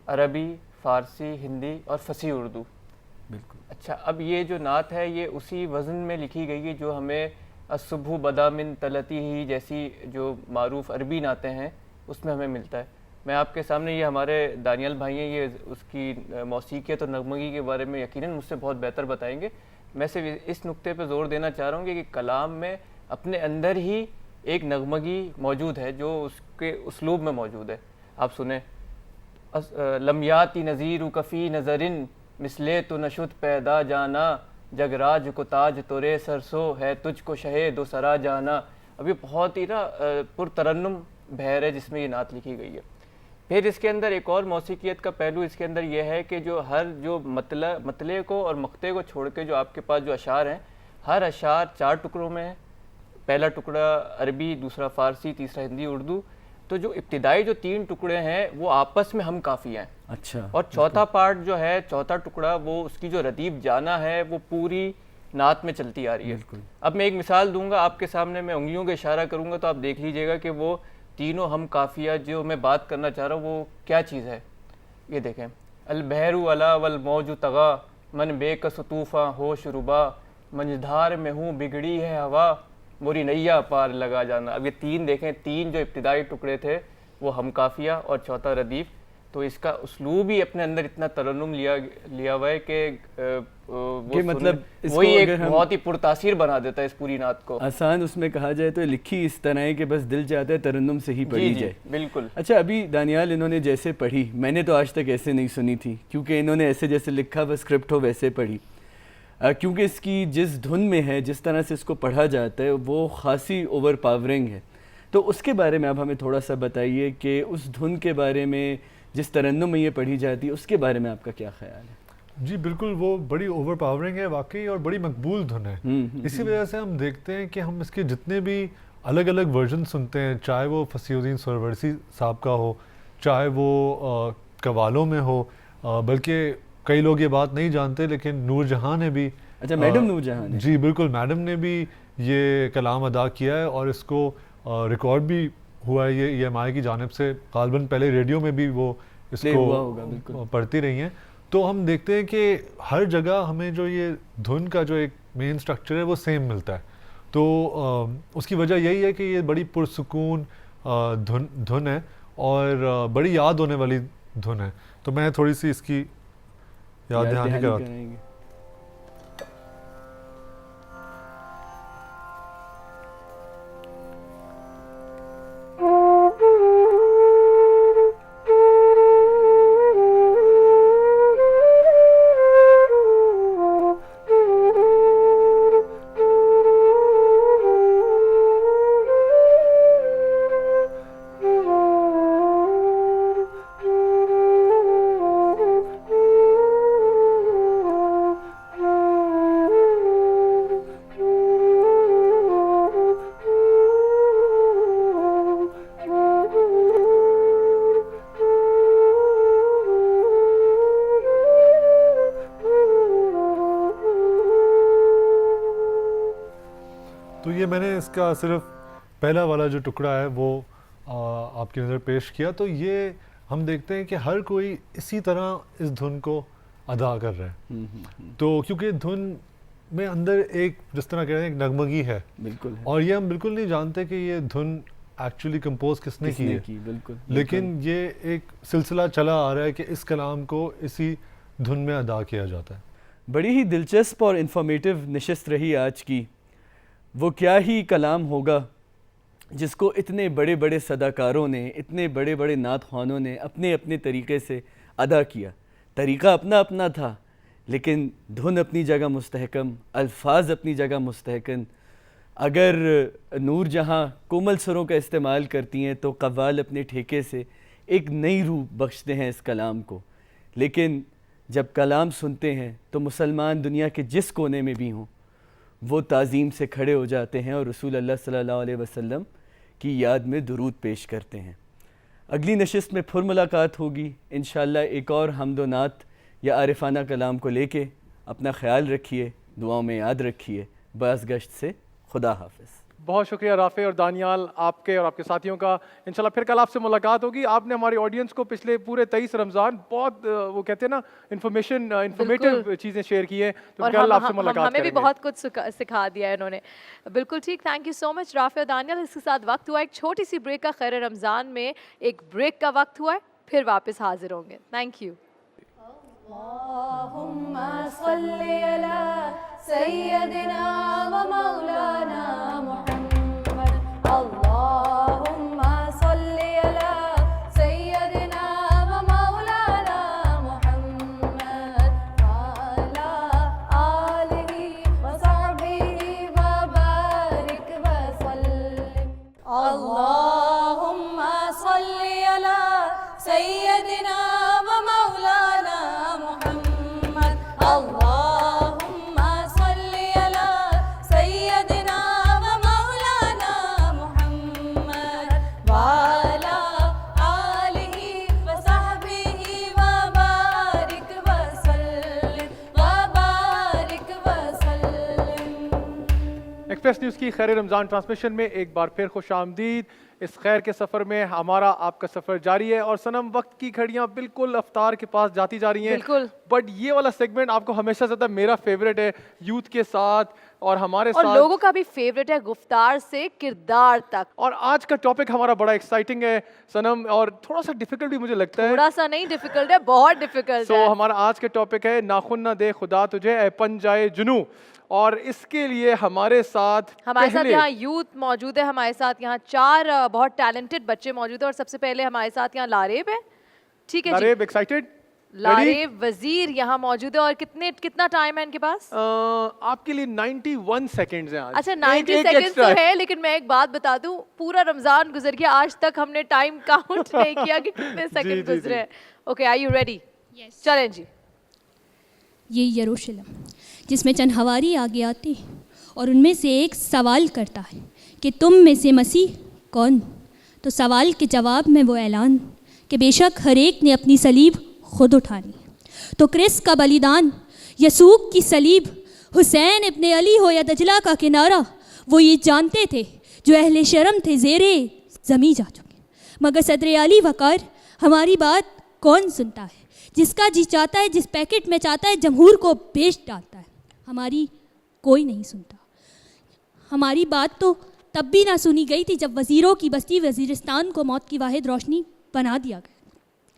[SPEAKER 11] عربی, فارسی, ہندی اور فصیح اردو.
[SPEAKER 10] بالکل.
[SPEAKER 11] اچھا, اب یہ جو نعت ہے یہ اسی وزن میں لکھی گئی ہے جو ہمیں الصبح بدا من طلتی ہی جیسی جو معروف عربی نعتیں ہیں اس میں ہمیں ملتا ہے. میں آپ کے سامنے, یہ ہمارے دانیال بھائی ہیں, یہ اس کی موسیقیت اور نغمگی کے بارے میں یقیناً مجھ سے بہت بہتر بتائیں گے. میں صرف اس نقطے پہ زور دینا چاہ رہا ہوں کہ کلام میں اپنے اندر ہی ایک نغمگی موجود ہے جو اس کے اسلوب میں موجود ہے. آپ سنیں, لمیاتی نذیر کفی نظرن مثلے تو نشد پیدا جانا جگراج کو تاج تورے سرسو ہے تجھ کو شہے دو سرا جانا. اب یہ بہت ہی پرترنم بحر ہے جس میں یہ نعت لکھی گئی ہے. پھر اس کے اندر ایک اور موسیقیت کا پہلو اس کے اندر یہ ہے کہ جو مطلع کو اور مقطع کو چھوڑ کے جو آپ کے پاس جو اشعار ہیں, ہر اشعار 4 ٹکڑوں میں ہے. پہلا ٹکڑا عربی, دوسرا فارسی, تیسرا ہندی, اردو. تو جو ابتدائی جو 3 ٹکڑے ہیں وہ آپس میں ہم کافی ہیں.
[SPEAKER 10] اچھا.
[SPEAKER 11] اور چوتھا پارٹ جو ہے, چوتھا ٹکڑا, وہ اس کی جو ردیف جانا ہے وہ پوری نعت میں چلتی آ رہی ہے. اب میں ایک مثال دوں گا آپ کے سامنے, میں انگلیوں کا اشارہ کروں گا تو آپ دیکھ لیجئے گا کہ وہ تینوں ہم کافیہ جو میں بات کرنا چاہ رہا ہوں وہ کیا چیز ہے. یہ دیکھیں, البحر علا والموج طغا من بے کس طوفاں ہوش ربا منجدھار میں ہوں بگڑی ہے ہوا موری نیا پار لگا جانا. اب یہ 3 دیکھیں, 3 جو ابتدائی ٹکڑے تھے وہ ہم کافیہ اور چوتھا ردیف. تو اس کا اسلوب ہی اپنے اندر اتنا ترنم لیا ہوا ہے کہ
[SPEAKER 10] مطلب
[SPEAKER 11] وہی ایک بہت ہی پرتاثیر بنا دیتا ہے اس پوری نعت کو.
[SPEAKER 10] آسان اس میں کہا جائے تو لکھی اس طرح ہے کہ بس دل چاہتا ہے ترنم سے ہی پڑھی جائے.
[SPEAKER 11] بالکل.
[SPEAKER 10] اچھا, ابھی دانیال انہوں نے جیسے پڑھی, میں نے تو آج تک ایسے نہیں سنی تھی, کیونکہ انہوں نے ایسے جیسے لکھا وہ اسکرپٹ ہو ویسے پڑھی, کیونکہ اس کی جس دھن میں ہے, جس طرح سے اس کو پڑھا جاتا ہے وہ خاصی اوور پاورنگ ہے. تو اس کے بارے میں اب ہمیں تھوڑا سا بتائیے کہ اس دھن کے بارے میں, جس ترنم میں یہ پڑھی جاتی ہے, اس کے بارے میں آپ کا کیا خیال ہے؟
[SPEAKER 12] جی بالکل, وہ بڑی اوور پاورنگ ہے واقعی اور بڑی مقبول دھن ہے. اسی وجہ سے ہم دیکھتے ہیں کہ ہم اس کے جتنے بھی الگ الگ ورژن سنتے ہیں, چاہے وہ فصیح الدین سہروردی صاحب کا ہو, چاہے وہ قوالوں میں ہو, بلکہ کئی لوگ یہ بات نہیں جانتے لیکن نور جہاں نے بھی,
[SPEAKER 10] اچھا میڈم نور جہاں نے,
[SPEAKER 12] جی بالکل, میڈم نے بھی یہ کلام ادا کیا ہے اور اس کو ریکارڈ بھی ہوا ہے یہ EMI کی جانب سے. غالباً پہلے ریڈیو میں بھی وہ اس کو پڑھتی رہی ہیں. تو ہم دیکھتے ہیں کہ ہر جگہ ہمیں جو یہ دھن کا جو ایک مین سٹرکچر ہے وہ سیم ملتا ہے. تو اس کی وجہ یہی ہے کہ یہ بڑی پرسکون دھن ہے اور بڑی یاد ہونے والی دھن ہے. تو میں تھوڑی سی اس کی یاد دہانی کراتا ہوں. میں نے اس کا صرف پہلا والا جو ٹکڑا ہے وہ آپ کی نظر پیش کیا، تو یہ ہم دیکھتے ہیں کہ ہر کوئی اسی طرح اس دھن کو ادا کر رہا ہے. تو کیونکہ دھن میں اندر ایک جس طرح کہہ رہے ہیں ایک نغمگی ہے،
[SPEAKER 10] بالکل،
[SPEAKER 12] اور یہ ہم بالکل نہیں جانتے کہ یہ دھن ایکچولی کمپوز کس نے کی ہے،
[SPEAKER 10] بالکل،
[SPEAKER 12] لیکن یہ ایک سلسلہ چلا آ رہا ہے کہ اس کلام کو اسی دھن میں ادا کیا جاتا ہے.
[SPEAKER 10] بڑی ہی دلچسپ اور انفارمیٹیو نشست رہی آج کی. وہ کیا ہی کلام ہوگا جس کو اتنے بڑے بڑے صداکاروں نے، اتنے بڑے بڑے نعت خوانوں نے اپنے اپنے طریقے سے ادا کیا. طریقہ اپنا اپنا تھا، لیکن دھن اپنی جگہ مستحکم، الفاظ اپنی جگہ مستحکم. اگر نور جہاں کومل سروں کا استعمال کرتی ہیں تو قوال اپنے ٹھیکے سے ایک نئی روح بخشتے ہیں اس کلام کو. لیکن جب کلام سنتے ہیں تو مسلمان دنیا کے جس کونے میں بھی ہوں وہ تعظیم سے کھڑے ہو جاتے ہیں اور رسول اللہ صلی اللہ علیہ وسلم کی یاد میں درود پیش کرتے ہیں. اگلی نشست میں پھر ملاقات ہوگی انشاءاللہ ایک اور حمد و نعت یا عارفانہ کلام کو لے کے. اپنا خیال رکھیے، دعاؤں میں یاد رکھیے. باز گشت سے خدا حافظ.
[SPEAKER 2] بہت شکریہ رافع اور دانیال آپ کے اور آپ کے ساتھیوں کا. انشاءاللہ پھر کل آپ سے ملاقات ہوگی. آپ نے ہماری آڈینس کو پچھلے پورے 23 رمضان بہت وہ کہتے ہیں نا انفارمیٹیو چیزیں شیئر کی ہیں، تو کل آپ سے ملاقات کریں گے.
[SPEAKER 1] ہمیں بھی بہت کچھ سکھا دیا ہے انہوں نے. بالکل ٹھیک، تھینک یو سو مچ رافع اور دانیال. اس کے ساتھ وقت ہوا ایک چھوٹی سی بریک کا. خیر رمضان میں ایک بریک کا وقت ہوا ہے، پھر واپس حاضر ہوں گے. Thank you.
[SPEAKER 9] اللهم صل على سيدنا ومولانا محمد. اللهم صل على سيدنا ومولانا محمد وعلى آله وصحبه وبارك وسلم. اللهم صل على سيدنا ومولانا محمد. اللهم صل على سيدنا ومولانا محمد وعلى آله وصحبه وبارك وسلم وبارك وسلم.
[SPEAKER 2] ایکسپریس نیوز کی خیر رمضان ٹرانسمیشن میں ایک بار پھر خوش آمدید. اس خیر کے سفر میں ہمارا آپ کا سفر جاری ہے اور سنم وقت کی گھڑیاں بالکل افطار کے پاس جاتی جا رہی ہیں.
[SPEAKER 1] بالکل.
[SPEAKER 2] بٹ یہ والا سیگمنٹ آپ کو ہمیشہ زیادہ میرا فیوریٹ ہے، یوتھ کے ساتھ اور ہمارے
[SPEAKER 1] اور
[SPEAKER 2] ساتھ
[SPEAKER 1] لوگوں کا بھی فیوریٹ ہے، گفتار سے کردار تک.
[SPEAKER 2] اور آج کا ٹاپک ہمارا بڑا ایکسائٹنگ ہے سنم، اور تھوڑا سا ڈیفیکلٹ بھی مجھے لگتا ہے.
[SPEAKER 1] تھوڑا سا نہیں ڈیفیکلٹ ہے، بہت ڈیفیکلٹ ہے.
[SPEAKER 2] ہمارا آج کا ٹاپک ہے ناخن نہ دے خدا تجھے اے پنجائے جنوں. اور اس کے لیے ہمارے ساتھ
[SPEAKER 1] یہاں یوتھ موجود ہے. ہمارے ساتھ یہاں 4 بہت ٹیلنٹڈ بچے موجود ہیں. اور سب سے پہلے ہمارے ساتھ یہاں لاریب ہے. ٹھیک ہے
[SPEAKER 2] لاریب ایکسائٹڈ؟
[SPEAKER 1] لاریب وزیر یہاں موجود ہے. اور کتنا ٹائم ہے ان کے پاس؟
[SPEAKER 2] آپ کے لیے 91 سیکنڈز ہیں.
[SPEAKER 1] اچھا 90 سیکنڈز تو ہے، لیکن میں ایک بات بتا دوں، پورا رمضان گزر گیا، آج تک ہم نے ٹائم کاؤنٹ نہیں کیا کہ کتنے سیکنڈ گزرے ہیں. Okay, are you ready? چلیں جی.
[SPEAKER 13] یہ یروشلم جس میں چند ہواری آگے آتے ہیں اور ان میں سے ایک سوال کرتا ہے کہ تم میں سے مسیح کون؟ تو سوال کے جواب میں وہ اعلان کہ بے شک ہر ایک نے اپنی صلیب خود اٹھانی. تو کرس کا بلیدان، یسوع کی صلیب، حسین ابن علی ہو یا دجلہ کا کنارہ، وہ یہ جانتے تھے جو اہل شرم تھے زیرے زمیں جا چکے. مگر صدر علی وقار ہماری بات کون سنتا ہے؟ جس کا جی چاہتا ہے، جس پیکٹ میں چاہتا ہے جمہور کو بیچ ڈالتا ہے. ہماری کوئی نہیں سنتا. ہماری بات تو تب بھی نہ سنی گئی تھی جب وزیروں کی بستی وزیرستان کو موت کی واحد روشنی بنا دیا گیا.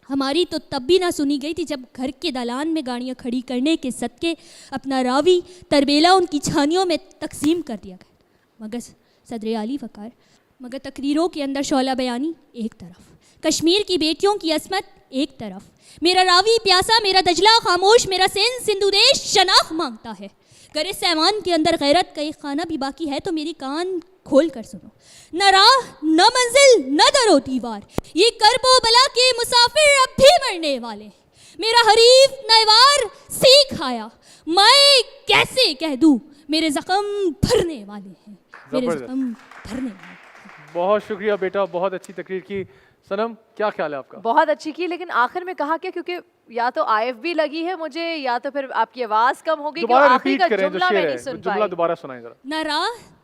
[SPEAKER 13] ہماری تو تب بھی نہ سنی گئی تھی جب گھر کے دالان میں گاڑیاں کھڑی کرنے کے صدقے اپنا راوی تربیلا ان کی چھانیوں میں تقسیم کر دیا گیا. مگر صدر علی وقار، مگر تقریروں کے اندر شعلہ بیانی ایک طرف، کشمیر کی بیٹیوں کی عصمت ایک طرف. میرا راوی پیاسا، میرا دجلہ خاموش، میرا سین سندھو دیش شناخت مانگتا ہے. گر اس ایوان کے اندر غیرت کا ایک خانہ بھی باقی ہے تو میری کان کھول کر سنو. نہ راہ نہ منزل نہ در و دیوار، یہ کرب و بلا کے مسافر اب بھی مرنے والے. میرا حریف نیوار سیکھ آیا، میں کیسے کہہ دوں میرے زخم بھرنے والے ہیں، میرے زخم بھرنے والے ہیں.
[SPEAKER 2] بہت شکریہ بیٹا، بہت اچھی تقریر کی. سنم کیا خیال ہے آپ کا؟
[SPEAKER 1] بہت اچھی کی، لیکن آخر میں کہا کیا، کیونکہ یا تو آئف بھی لگی ہے مجھے یا تو پھر آپ کی آواز کم ہو گئی.
[SPEAKER 2] دوبارہ
[SPEAKER 1] آخری کا
[SPEAKER 2] ریپیٹ کریں جو
[SPEAKER 1] جملہ میں
[SPEAKER 2] شعر
[SPEAKER 1] نہیں
[SPEAKER 2] ہے،
[SPEAKER 1] سن
[SPEAKER 2] جملہ
[SPEAKER 1] پائی.
[SPEAKER 2] دوبارہ سنائیں ذرا.
[SPEAKER 13] نہ راہ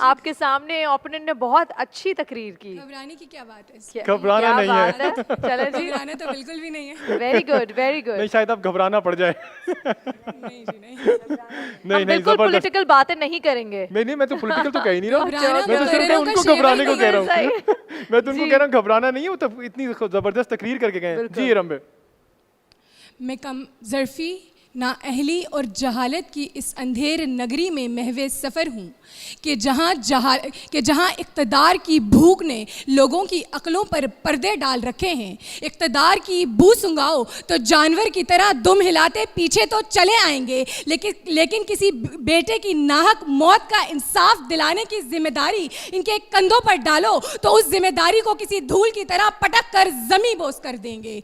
[SPEAKER 1] آپ کے سامنے اوپوننٹ نے بہت اچھی تقریر کی.
[SPEAKER 14] گھبرانے کی کیا بات ہے؟
[SPEAKER 2] گھبرانا نہیں ہے.
[SPEAKER 1] چلیں جی,
[SPEAKER 14] گھبرانا تو بالکل بھی نہیں ہے.
[SPEAKER 1] Very good very good.
[SPEAKER 2] نہیں شاید اب گھبرانا پڑ جائے.
[SPEAKER 14] نہیں جی نہیں.
[SPEAKER 1] ہم بالکل پولیٹیکل باتیں نہیں کریں گے.
[SPEAKER 2] نہیں میں تو پولیٹیکل تو کہہ ہی نہیں رہا, میں تو صرف ان کو گھبرانے کو کہہ رہا ہوں. میں تو ان کو کہہ رہا ہوں گھبرانا نہیں ہے, وہ تو اتنی زبردست تقریر کر کے گئے. جی رمبے.
[SPEAKER 14] میں کم ظرفی, نااہلی اور جہالت کی اس اندھیر نگری میں محو سفر ہوں کہ جہاں اقتدار کی بھوک نے لوگوں کی عقلوں پر پردے ڈال رکھے ہیں. اقتدار کی بو سنگاؤ تو جانور کی طرح دم ہلاتے پیچھے تو چلے آئیں گے, لیکن کسی بیٹے کی ناحق موت کا انصاف دلانے کی ذمہ داری ان کے کندھوں پر ڈالو تو اس ذمہ داری کو کسی دھول کی طرح پٹک کر زمیں بوس کر دیں گے.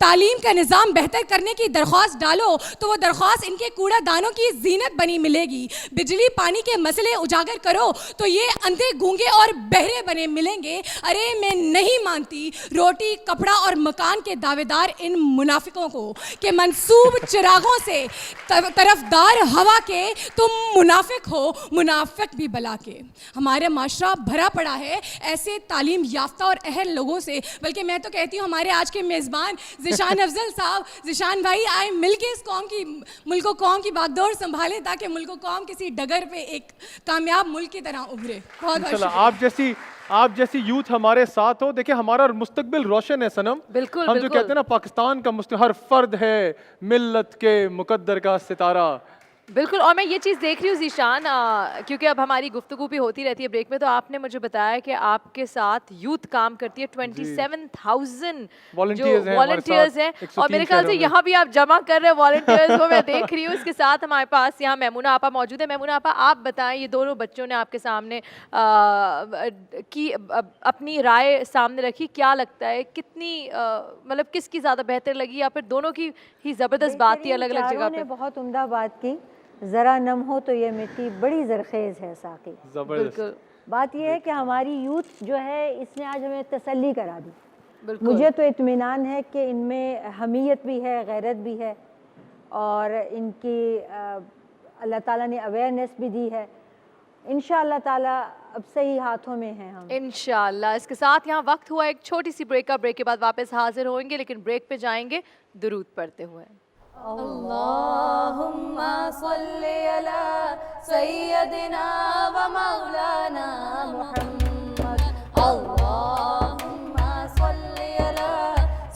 [SPEAKER 14] تعلیم کا نظام بہتر کرنے کی درخواست ڈالو تو وہ درخواست ان کے کوڑا دانوں کی زینت بنی ملے گی. بجلی پانی کے مسئلے اجاگر کرو تو یہ اندھے گونگے اور بہرے بنے ملیں گے. ارے میں نہیں مانتی روٹی کپڑا اور مکان کے دعوے دار ان منافقوں کو کہ منسوب چراغوں سے طرفدار ہوا کے تم منافق ہو, منافق بھی بلا کے. ہمارا معاشرہ بھرا پڑا ہے ایسے تعلیم یافتہ اور اہل لوگوں سے, بلکہ میں تو کہتی ہوں ہمارے آج کے میزبان ذیشان افضل صاحب, ذیشان بھائی آئے مل کے اس قوم کی ملک و قوم کی باغدور سنبھالیں تاکہ ملک و قوم کسی ڈگر پہ ایک کامیاب ملک کی طرح ابھرے. بہت بہت
[SPEAKER 2] شکریہ. آپ جیسی یوتھ ہمارے ساتھ ہو, دیکھیں ہمارا مستقبل روشن ہے صنم.
[SPEAKER 1] بالکل
[SPEAKER 2] ہم جو کہتے ہیں نا پاکستان کا ہر فرد ہے ملت کے مقدر کا ستارہ.
[SPEAKER 1] بالکل. اور میں یہ چیز دیکھ رہی ہوں ذیشان, کیونکہ اب ہماری گفتگو بھی ہوتی رہتی ہے بریک میں, تو آپ نے مجھے بتایا کہ آپ کے ساتھ یوتھ کام کرتی ہے. 27,000 جو والنٹیئرز ہیں, اور میرے خیال سے یہاں بھی آپ جمع کر رہے ہیں والنٹیئرز کو, میں دیکھ رہی ہوں. اس کے ساتھ ہمارے پاس یہاں میمونہ آپا موجود ہے. میمونہ آپا آپ بتائیں, یہ دونوں بچوں نے آپ کے سامنے کی اپنی رائے سامنے رکھی, کیا لگتا ہے کتنی مطلب کس کی زیادہ بہتر لگی, یا پھر دونوں کی ہی زبردست بات تھی الگ الگ جگہ پہ؟
[SPEAKER 6] بہت عمدہ بات کی. ذرا نم ہو تو یہ مٹی بڑی زرخیز ہے ساقی.
[SPEAKER 1] بالکل.
[SPEAKER 6] بات یہ ہے کہ ہماری یوتھ جو ہے اس نے آج ہمیں تسلی کرا دی. مجھے تو اطمینان ہے کہ ان میں حمیت بھی ہے, غیرت بھی ہے, اور ان کی اللہ تعالیٰ نے اویئرنیس بھی دی ہے. انشاءاللہ تعالیٰ اب صحیح ہاتھوں میں ہیں ہم
[SPEAKER 1] انشاءاللہ. اس کے ساتھ یہاں وقت ہوا ایک چھوٹی سی بریک کا. بریک کے بعد واپس حاضر ہوئیں گے, لیکن بریک پہ جائیں گے درود پڑھتے ہوئے.
[SPEAKER 9] اللہم صلی علی سیدنا و مولانا محمد. اللہم صلی علی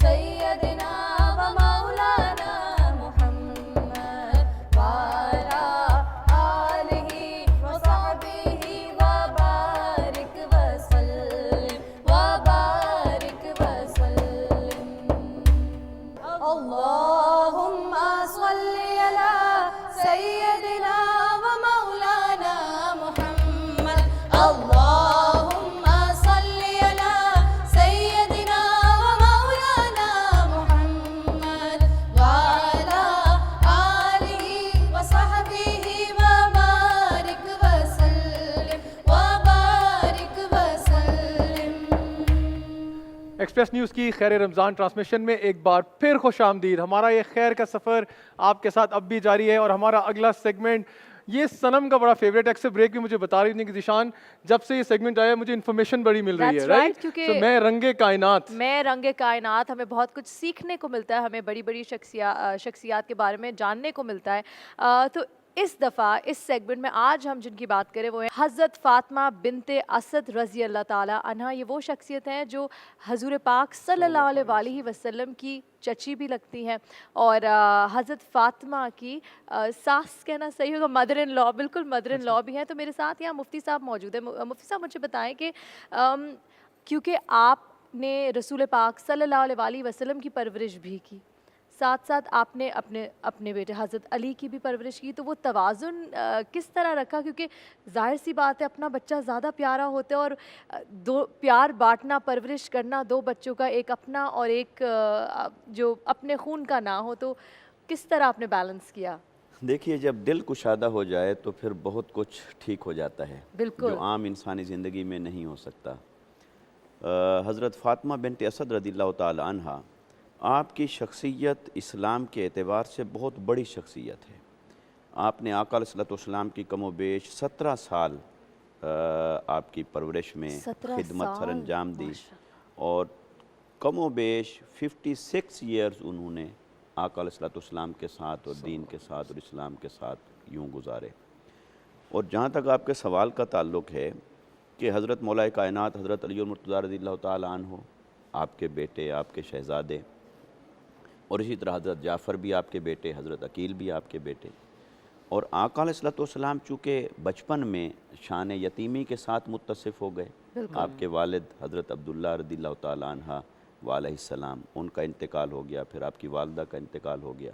[SPEAKER 9] سیدنا و مولانا محمد وعلی آلہ و صحبہ وبارک وسلم وبارک وسلم. اللہم صلی علی سیدنا و مولانا محمد. اللہم صلی علی سیدنا و مولانا محمد وعلی آلہ و صحبہ وبارک وسلم وبارک وسلم.
[SPEAKER 2] ایکسپریس نیوز کی خیر رمضان ٹرانسمیشن میں ایک بار پھر خوش آمدید. ہمارا یہ خیر کا سفر آپ کے ساتھ اب بھی جاری ہے, اور ہمارا اگلا سیگمنٹ یہ صنم کا بڑا فیوریٹ ہے. اکثر بریک بھی مجھے بتا رہی تھی کہ ذیشان جب سے یہ سیگمنٹ آیا مجھے انفارمیشن بڑی مل رہی ہے, رائٹ؟ تو میں رنگ کائنات, ہمیں بہت کچھ سیکھنے کو ملتا ہے, ہمیں بڑی بڑی شخصیات کے بارے میں جاننے کو ملتا ہے. تو اس دفعہ اس سیگمنٹ میں آج ہم جن کی بات کریں وہ ہیں حضرت فاطمہ بنت اسد رضی اللہ تعالیٰ عنہ. یہ وہ شخصیت ہیں جو حضور پاک صلی اللہ علیہ وآلہ وسلم کی چچی بھی لگتی ہیں, اور حضرت فاطمہ کی ساس کہنا صحیح ہوگا, مدر ان لا, بالکل مدر ان لا بھی ہیں. تو میرے ساتھ یہاں مفتی صاحب موجود ہیں. مفتی صاحب مجھے بتائیں کہ کیونکہ آپ نے رسول پاک صلی اللہ علیہ وآلہ وسلم کی پرورش بھی کی, ساتھ ساتھ آپ نے اپنے بیٹے حضرت علی کی بھی پرورش کی, تو وہ توازن کس طرح رکھا؟ کیونکہ ظاہر سی بات ہے اپنا بچہ زیادہ پیارا ہوتا ہے, اور دو پیار بانٹنا, پرورش کرنا دو بچوں کا, ایک اپنا اور ایک جو اپنے خون کا نہ ہو, تو کس طرح آپ نے بیلنس کیا؟
[SPEAKER 5] دیکھیے, جب دل کشادہ ہو جائے تو پھر بہت کچھ ٹھیک ہو جاتا ہے,
[SPEAKER 1] بالکل,
[SPEAKER 5] جو عام انسانی زندگی میں نہیں ہو سکتا. حضرت فاطمہ بنت اسد رضی اللہ تعالی عنہ آپ کی شخصیت اسلام کے اعتبار سے بہت بڑی شخصیت ہے. آپ نے آقا علیہ الصلوۃ والسلام کی کم و بیش 17 سال آپ کی پرورش میں
[SPEAKER 1] 17
[SPEAKER 5] خدمت سر
[SPEAKER 1] سال،
[SPEAKER 5] انجام دی اور کم و بیش 56 ایئرز انہوں نے آقا علیہ السلام کے ساتھ اور دین کے ساتھ اور اسلام کے ساتھ یوں گزارے. اور جہاں تک آپ کے سوال کا تعلق ہے کہ حضرت مولا کائنات حضرت علی المرتضیٰ رضی اللہ تعالیٰ عنہ آپ کے بیٹے، آپ کے شہزادے، اور اسی طرح حضرت جعفر بھی آپ کے بیٹے، حضرت عقیل بھی آپ کے بیٹے، اور آقا علیہ السلام چونکہ بچپن میں شان یتیمی کے ساتھ متصف ہو گئے. آپ کے والد حضرت عبداللہ رضی اللہ تعالیٰ عنہ علیہ السلام، ان کا انتقال ہو گیا، پھر آپ کی والدہ کا انتقال ہو گیا.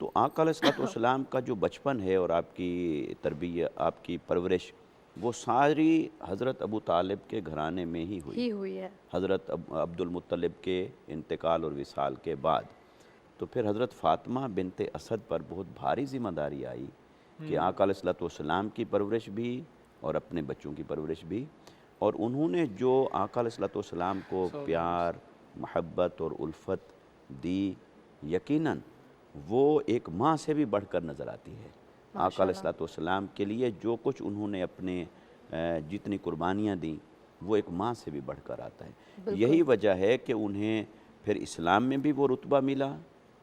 [SPEAKER 5] تو آقا علیہ السلام کا جو بچپن ہے اور آپ کی تربیت، آپ کی پرورش، وہ ساری حضرت ابو طالب کے گھرانے میں ہی ہوئی
[SPEAKER 1] ہے،
[SPEAKER 5] حضرت عبد المطلب کے انتقال اور وصال کے بعد. تو پھر حضرت فاطمہ بنت اسد پر بہت بھاری ذمہ داری آئی کہ آقا علیہ السلام کی پرورش بھی اور اپنے بچوں کی پرورش بھی. اور انہوں نے جو آقا علیہ السلام کو پیار، محبت اور الفت دی، یقیناً وہ ایک ماں سے بھی بڑھ کر نظر آتی ہے. آقا علیہ السلام کے لیے جو کچھ انہوں نے اپنے جتنی قربانیاں دیں وہ ایک ماں سے بھی بڑھ کر آتا ہے. یہی وجہ ہے کہ انہیں پھر اسلام میں بھی وہ رتبہ ملا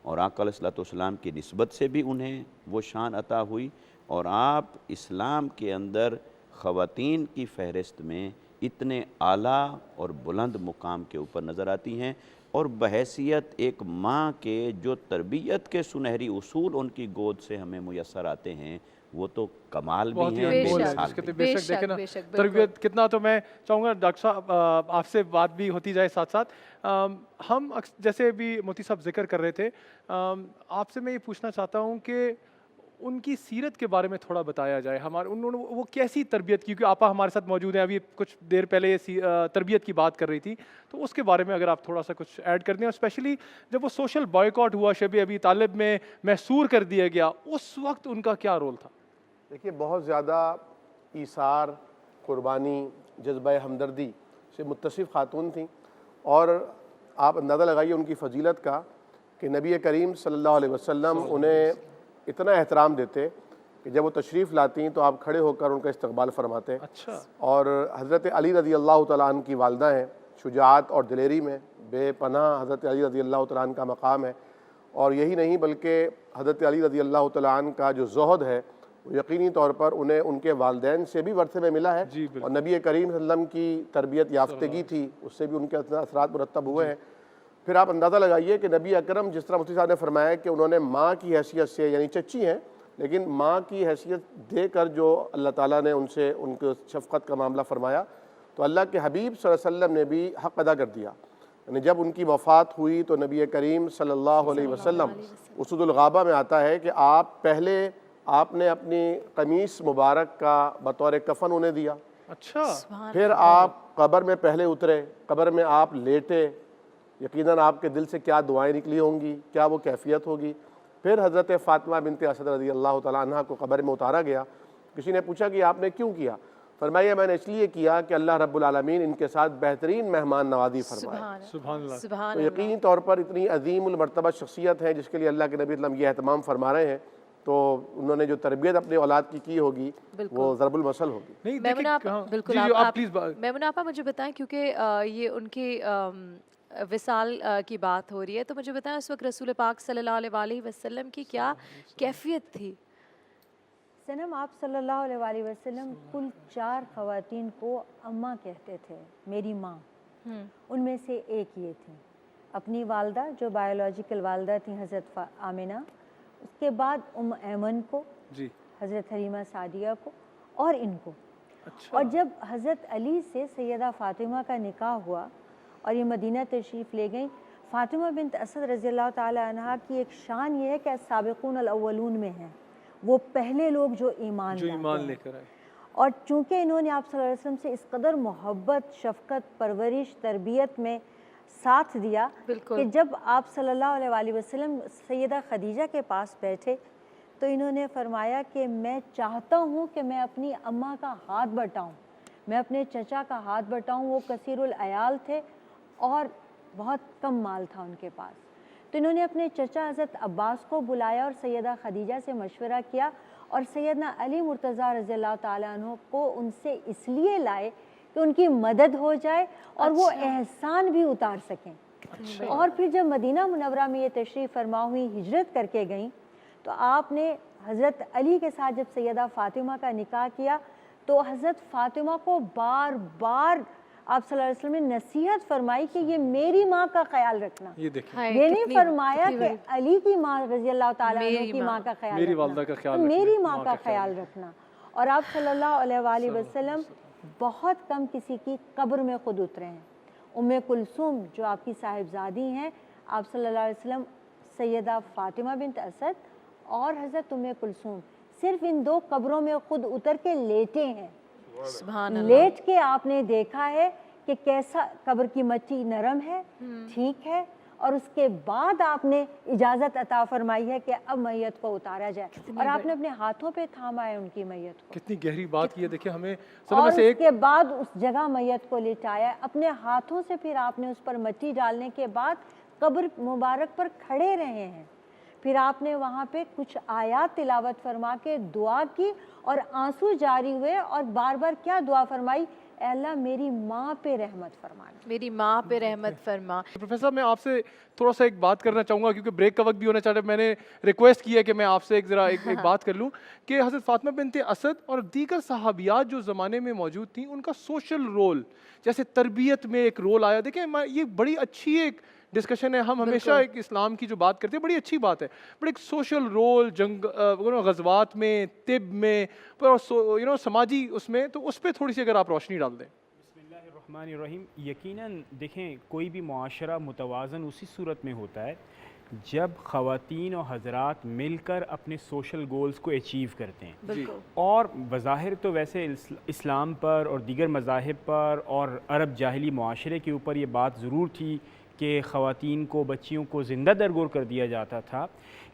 [SPEAKER 5] اور آقا علیہ السلام کی نسبت سے بھی انہیں وہ شان عطا ہوئی. اور آپ اسلام کے اندر خواتین کی فہرست میں اتنے اعلیٰ اور بلند مقام کے اوپر نظر آتی ہیں، اور بحیثیت ایک ماں کے جو تربیت کے سنہری اصول ان کی گود سے ہمیں میسر آتے ہیں، وہ تو کمال بھی ہیں، بے مثال بھی.
[SPEAKER 2] بے شک دیکھیں نا تربیت کتنا. تو میں چاہوں گا ڈاکٹر صاحب آپ سے بات بھی ہوتی جائے ساتھ ساتھ. ہم جیسے بھی مفتی صاحب ذکر کر رہے تھے، آپ سے میں یہ پوچھنا چاہتا ہوں کہ ان کی سیرت کے بارے میں تھوڑا بتایا جائے. انہوں نے وہ کیسی تربیت کی؟ کیونکہ آپا ہمارے ساتھ موجود ہیں، ابھی کچھ دیر پہلے تربیت کی بات کر رہی تھی، تو اس کے بارے میں اگر آپ تھوڑا سا کچھ ایڈ کر دیں. اور اسپیشلی جب وہ سوشل بائیکاٹ ہوا، شب ابی طالب میں محصور کر دیا گیا، اس وقت ان کا کیا رول تھا؟
[SPEAKER 7] دیکھیے، بہت زیادہ ایثار، قربانی، جذبہ ہمدردی سے متصف خاتون تھیں. اور آپ اندازہ لگائیے ان کی فضیلت کا کہ نبی کریم صلی اللہ علیہ وسلم انہیں اتنا احترام دیتے کہ جب وہ تشریف لاتی تو آپ کھڑے ہو کر ان کا استقبال فرماتے. اور حضرت علی رضی اللہ تعالیٰ عنہ کی والدہ ہیں، شجاعت اور دلیری میں بے پناہ حضرت علی رضی اللہ تعالیٰ عنہ کا مقام ہے. اور یہی نہیں بلکہ حضرت علی رضی اللہ تعالیٰ عنہ کا جو زہد ہے وہ یقینی طور پر انہیں ان کے والدین سے بھی ورثے میں ملا ہے. اور نبی کریم صلی اللہ علیہ وسلم کی تربیت یافتگی تھی، اس سے بھی ان کے اثرات مرتب ہوئے ہیں. پھر آپ اندازہ لگائیے کہ نبی اکرم جس طرح مفتی صاحب نے فرمایا کہ انہوں نے ماں کی حیثیت سے، یعنی چچی ہیں لیکن ماں کی حیثیت دے کر جو اللہ تعالیٰ نے ان سے ان کو شفقت کا معاملہ فرمایا، تو اللہ کے حبیب صلی اللہ علیہ وسلم نے بھی حق ادا کر دیا. یعنی جب ان کی وفات ہوئی تو نبی کریم صلی اللہ علیہ وسلم، اسود الغابہ میں آتا ہے کہ آپ نے اپنی قمیص مبارک کا بطور کفن انہیں دیا. پھر آپ قبر میں پہلے اترے، قبر میں آپ لیٹے. یقیناً آپ کے دل سے کیا دعائیں نکلی ہوں گی، کیا وہ کیفیت ہوگی. پھر حضرت فاطمہ بنت اسد رضی اللہ تعالیٰ عنہ کو قبر میں اتارا گیا. کسی نے پوچھا کہ آپ نے کیوں کیا؟ فرمایا میں نے اس لیے کیا کہ اللہ رب العالمین ان کے ساتھ بہترین مہمان نوازی فرمائے.
[SPEAKER 2] سبحان اللہ.
[SPEAKER 7] تو یقینی طور پر اتنی عظیم المرتبہ شخصیت ہے جس کے لیے اللہ کے نبی صلی اللہ علیہ وسلم یہ اہتمام فرما رہے ہیں، تو انہوں نے جو تربیت اپنی اولاد کی ہوگی وہ ضرب المثل ہوگی.
[SPEAKER 1] میمونہ آپا مجھے بتائیں، کیونکہ یہ ان کی وصال کی بات ہو رہی ہے، تو مجھے بتائیں اس وقت رسول پاک صلی اللہ علیہ وسلم کی کیا کیفیت تھی؟
[SPEAKER 6] سنم، آپ صلی اللہ علیہ وسلم کل 4 خواتین کو اماں کہتے تھے، میری ماں. ان میں سے ایک یہ تھی اپنی والدہ جو بایولوجیکل والدہ تھیں حضرت آمنہ، اس کے بعد ایمن کو، حضرت حلیمہ سعدیہ کو، اور ان کو. اور جب حضرت علی سے سیدہ فاطمہ کا نکاح ہوا اور یہ مدینہ تشریف لے گئیں، فاطمہ بنت اسد رضی اللہ تعالی عنہا کی ایک شان یہ ہے کہ السابقون الاولون میں ہیں، وہ پہلے لوگ جو ایمان لے کر آئے. اور چونکہ انہوں نے آپ صلی اللہ علیہ وسلم سے اس قدر محبت، شفقت، پرورش، تربیت میں ساتھ دیا کہ جب آپ صلی اللہ علیہ وسلم سیدہ خدیجہ کے پاس بیٹھے تو انہوں نے فرمایا کہ میں چاہتا ہوں کہ میں اپنی اماں کا ہاتھ بٹاؤں، میں اپنے چچا کا ہاتھ بٹاؤں. وہ کثیر العیال تھے اور بہت کم مال تھا ان کے پاس. تو انہوں نے اپنے چچا حضرت عباس کو بلایا اور سیدہ خدیجہ سے مشورہ کیا اور سیدنا علی مرتضیٰ رضی اللہ تعالیٰ عنہ کو ان سے اس لیے لائے کہ ان کی مدد ہو جائے اور وہ احسان بھی اتار سکیں. اور پھر جب مدینہ منورہ میں یہ تشریف فرما ہوئی ہجرت کر کے گئیں تو آپ نے حضرت علی کے ساتھ جب سیدہ فاطمہ کا نکاح کیا تو حضرت فاطمہ کو بار بار آپ صلی اللہ علیہ وسلم نے نصیحت فرمائی کہ یہ میری ماں کا خیال رکھنا. یہ نہیں فرمایا کہ علی کی ماں رضی اللہ تعالیٰ عنہ کی ماں کا خیال رکھنا, میری ماں کا خیال رکھنا. اور آپ صلی اللہ علیہ وآلہ وسلم بہت کم کسی کی قبر میں خود اترے ہیں. ام کلثوم جو آپ کی صاحبزادی ہیں, آپ صلی اللہ علیہ وسلم سیدہ فاطمہ بنت اسد اور حضرت ام کلثوم صرف ان 2 قبروں میں خود اتر کے لیٹے ہیں. لیٹ کے آپ نے دیکھا ہے کہ کیسا قبر کی مٹی نرم ہے, ٹھیک ہے, اور اس کے بعد آپ نے اجازت عطا فرمائی ہے کہ اب میت کو اتارا جائے, اور آپ نے اپنے ہاتھوں پہ تھاما ہے ان کی میت کو.
[SPEAKER 2] کتنی گہری بات کی ہے, دیکھیں ہمیں
[SPEAKER 6] اور اس کے بعد اس جگہ میت کو لٹایا اپنے ہاتھوں سے. پھر آپ نے اس پر مٹی ڈالنے کے بعد قبر مبارک پر کھڑے رہے ہیں. پھر آپ نے وہاں پہ کچھ آیات تلاوت فرما کے دعا کی اور آنسو جاری ہوئے اور بار بار کیا دعا فرمائی, اے اللہ میری ماں پہ رحمت فرمانا,
[SPEAKER 1] میری ماں پہ رحمت فرما.
[SPEAKER 2] پروفیسر صاحب میں آپ سے تھوڑا سا ایک بات کرنا چاہوں گا کیونکہ بریک کا وقت بھی ہونا چاہتا ہے. میں نے ریکویسٹ کی ہے کہ میں آپ سے ایک بات کر لوں کہ حضرت فاطمہ بنت اسد اور دیگر صحابیات جو زمانے میں موجود تھیں ان کا سوشل رول, جیسے تربیت میں ایک رول آیا. دیکھیں یہ بڑی اچھی ایک ڈسکشن ہے, ہم ہمیشہ ایک اسلام کی جو بات کرتے ہیں بڑی اچھی بات ہے, بٹ ایک سوشل رول جنگ غزوات میں, طب میں, سماجی اس میں, تو اس پہ تھوڑی سی اگر آپ روشنی ڈال دیں.
[SPEAKER 8] بسم اللہ الرحمن الرحیم. یقیناً دیکھیں کوئی بھی معاشرہ متوازن اسی صورت میں ہوتا ہے جب خواتین اور حضرات مل کر اپنے سوشل گولز کو اچیو کرتے ہیں. اور بظاہر تو ویسے اسلام پر اور دیگر مذاہب پر اور عرب جاہلی معاشرے کے اوپر یہ بات ضرور تھی کہ خواتین کو, بچیوں کو زندہ درگور کر دیا جاتا تھا,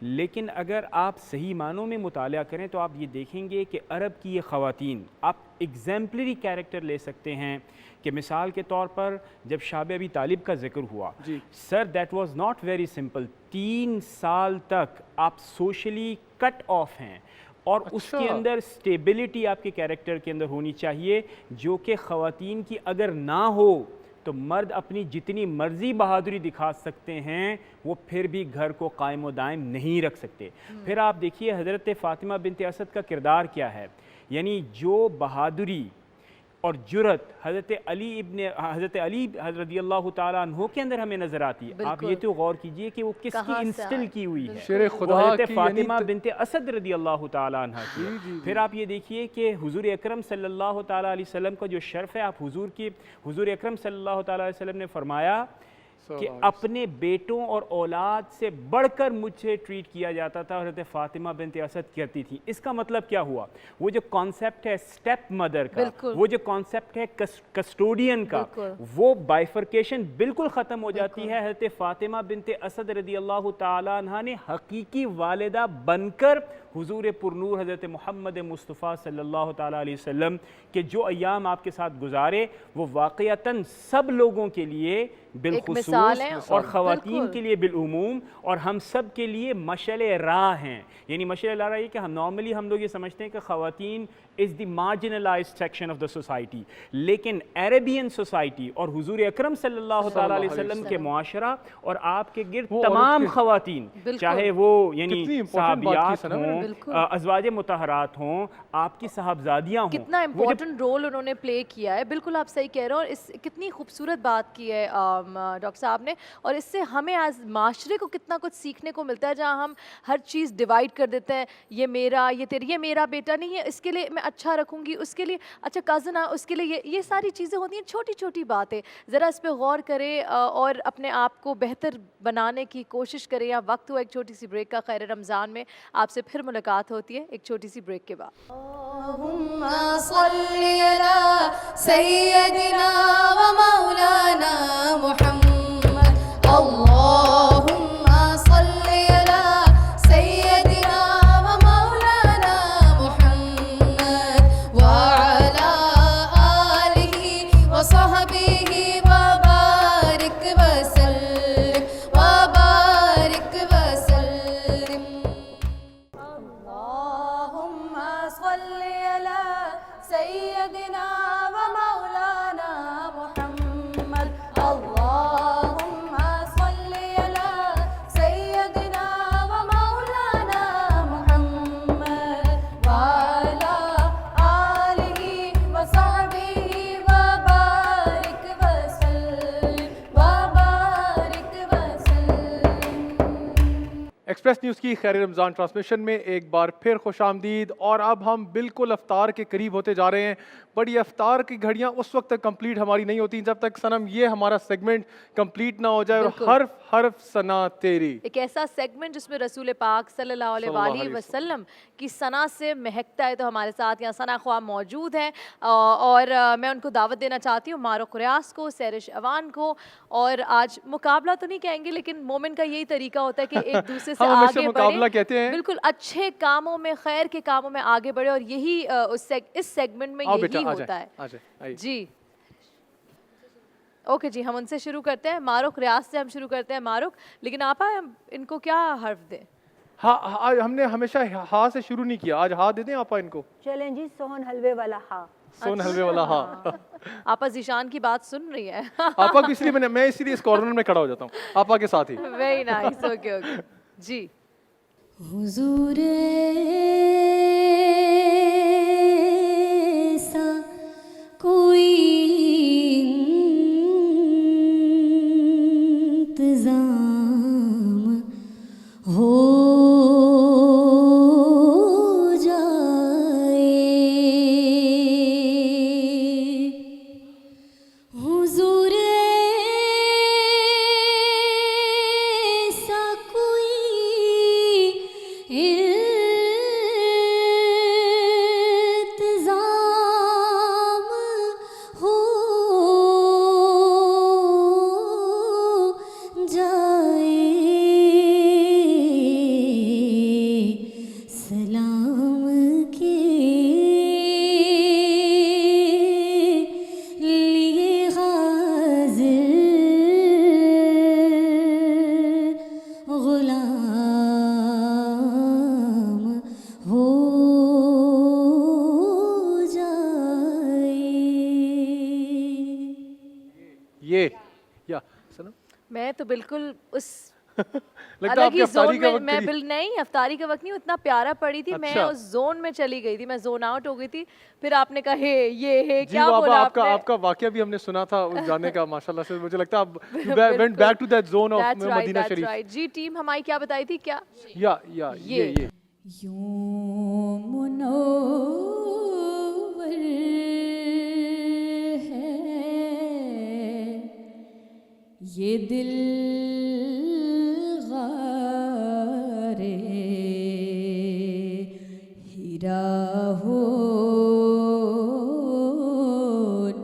[SPEAKER 8] لیکن اگر آپ صحیح معنوں میں مطالعہ کریں تو آپ یہ دیکھیں گے کہ عرب کی یہ خواتین, آپ ایگزیمپلری کیریکٹر لے سکتے ہیں کہ مثال کے طور پر جب شاب ابی طالب کا ذکر ہوا, سر that was not very simple. 3 سال تک آپ سوشلی کٹ آف ہیں اور اس کے اندر سٹیبلٹی آپ کے کیریکٹر کے اندر ہونی چاہیے جو کہ خواتین کی اگر نہ ہو تو مرد اپنی جتنی مرضی بہادری دکھا سکتے ہیں وہ پھر بھی گھر کو قائم و دائم نہیں رکھ سکتے. پھر آپ دیکھیے حضرت فاطمہ بنت اسد کا کردار کیا ہے, یعنی جو بہادری اور جرت حضرت علی رضی اللہ تعالیٰ عنہ کے اندر ہمیں نظر آتی ہے. آپ یہ تو غور کیجئے کہ وہ کس کی انسٹل کی ہوئی ہے, حضرت فاطمہ بنت اسد رضی اللہ تعالیٰ عنہ کی. پھر آپ یہ دیکھیے کہ حضور اکرم صلی اللہ تعالیٰ علیہ وسلم کا جو شرف ہے, آپ حضور اکرم صلی اللہ تعالیٰ علیہ وسلم نے فرمایا کہ اپنے بیٹوں اور اولاد سے بڑھ کر مجھ سے ٹریٹ کیا جاتا تھا, حضرت فاطمہ بنت اسد کرتی تھی. اس کا مطلب کیا ہوا, وہ جو کانسیپٹ ہے سٹیپ مدر کا, وہ جو کانسیپٹ ہے کسٹوڈین کا, وہ بائیفرکیشن بالکل ختم ہو جاتی ہے. حضرت فاطمہ بنت اسد رضی اللہ تعالیٰ عنہ نے حقیقی والدہ بن کر حضور پرنور حضرت محمد مصطفیٰ صلی اللہ تعالیٰ علیہ وسلم کے جو ایام آپ کے ساتھ گزارے وہ واقعتاً سب لوگوں کے لیے بالخصوص اور خواتین کے لیے بالعموم اور ہم سب کے لیے مشعل راہ ہیں. یعنی مشعل راہ یہ کہ ہم نارملی ہم لوگ یہ سمجھتے ہیں کہ خواتین is the marginalized section of the society, لیکن عربین سوسائٹی اور حضور اکرم صلی اللہ تعالیٰ علیہ وسلم کے معاشرہ اور آپ کے گرد تمام خواتین, چاہے وہ یعنی صحابیات ہوں, ازواج مطہرات ہوں, آپ کی صاحبزادیاں ہوں,
[SPEAKER 1] کتنا امپورٹنٹ رول انہوں نے پلے کیا ہے. بالکل آپ صحیح کہہ رہے ہو, اور کتنی خوبصورت بات کی ہے ڈاکٹر صاحب نے, اور اس سے ہمیں آج معاشرے کو کتنا کچھ سیکھنے کو ملتا ہے, جہاں ہم ہر چیز ڈیوائڈ کر دیتے ہیں, یہ میرا, یہ تیری, یہ میرا بیٹا نہیں ہے, اس کے لیے میں اچھا رکھوں گی, اس کے لیے اچھا کزن ہے, اس کے لیے یہ ساری چیزیں ہوتی ہیں, چھوٹی چھوٹی باتیں. ذرا اس پہ غور کریں اور اپنے آپ کو بہتر بنانے کی کوشش کریں. یا وقت ہوا ایک چھوٹی سی بریک کا. خیر رمضان میں آپ سے پھر ملاقات ہوتی ہے ایک چھوٹی سی بریک کے بعد.
[SPEAKER 9] اللہم صلی علی سیدنا و مولانا محمد, اللہم صلی علی سیدنا و مولانا محمد وعلی آلہ و صحبہ وبارک وسلم وبارک وسلم. اللہم
[SPEAKER 2] ایکسپریس نیوز کی خیر رمضان ٹرانسمیشن میں ایک بار پھر خوش آمدید. اور اب ہم بالکل افطار کے قریب ہوتے جا رہے ہیں. بڑی افطار کی گھڑیاں اس وقت تک کمپلیٹ ہماری نہیں ہوتی جب تک صنم یہ ہمارا سیگمنٹ کمپلیٹ نہ ہو جائے. اور حرف حرف ثنا تیری,
[SPEAKER 1] ایک ایسا سیگمنٹ جس میں رسول پاک صلی اللہ علیہ وآلہ وسلم کی ثنا سے مہکتا ہے. تو ہمارے ساتھ یہاں ثنا خواہ موجود ہیں اور میں ان کو دعوت دینا چاہتی ہوں, ماروق ریاض کو, سیرش اوان کو. اور آج مقابلہ تو نہیں کہیں گے لیکن مومن کا یہی طریقہ ہوتا ہے کہ ایک دوسرے سے آگے بڑھے, بالکل اچھے کاموں میں, خیر کے کاموں میں آگے بڑھے. اور یہی اس سیگمنٹ میں یہی ہوتا ہے. جی اوکے جی, ہم ان سے شروع کرتے ہیں. ماروق ریاض سے ہم شروع کرتے ہیں. ماروق, لیکن آپ ان کو کیا حرف دیں؟
[SPEAKER 2] ہاں, ہم نے ہمیشہ ہا سے شروع نہیں کیا, آج ہا دے دیں آپ ان کو.
[SPEAKER 6] چلیں جی, سون حلوے والا ہا.
[SPEAKER 2] سون حلوے والا ہا.
[SPEAKER 1] آپا ذیشان کی بات سن رہی ہے.
[SPEAKER 2] آپا کو اس لیے میں اسی لیے اس کارنر میں کھڑا ہو جاتا ہوں آپا کے ساتھ ہی.
[SPEAKER 1] ویری نائس, اوکے اوکے جی.
[SPEAKER 9] حضور ایسا کوئی انتظام ہو
[SPEAKER 1] میں تو بالکل اس الگ ہی زون میں نہیں, افطاری کا وقت نہیں, اتنا پیارا پڑی تھی. میں اس زون میں چلی گئی تھی, میں زون آؤٹ ہو گئی تھی. پھر آپ نے کہا ہے یہ ہے کیا بولا
[SPEAKER 2] آپ کا واقعہ بھی ہم نے سنا تھا اس جانے کا, ماشاءاللہ سے مجھے لگتا ہے آپ went back to that zone of Madina Sharif.
[SPEAKER 1] جی ٹیم ہماری کیا بتائی تھی, کیا
[SPEAKER 2] یہ
[SPEAKER 9] یوں منور ہے یہ دل غارے ہیرا ہو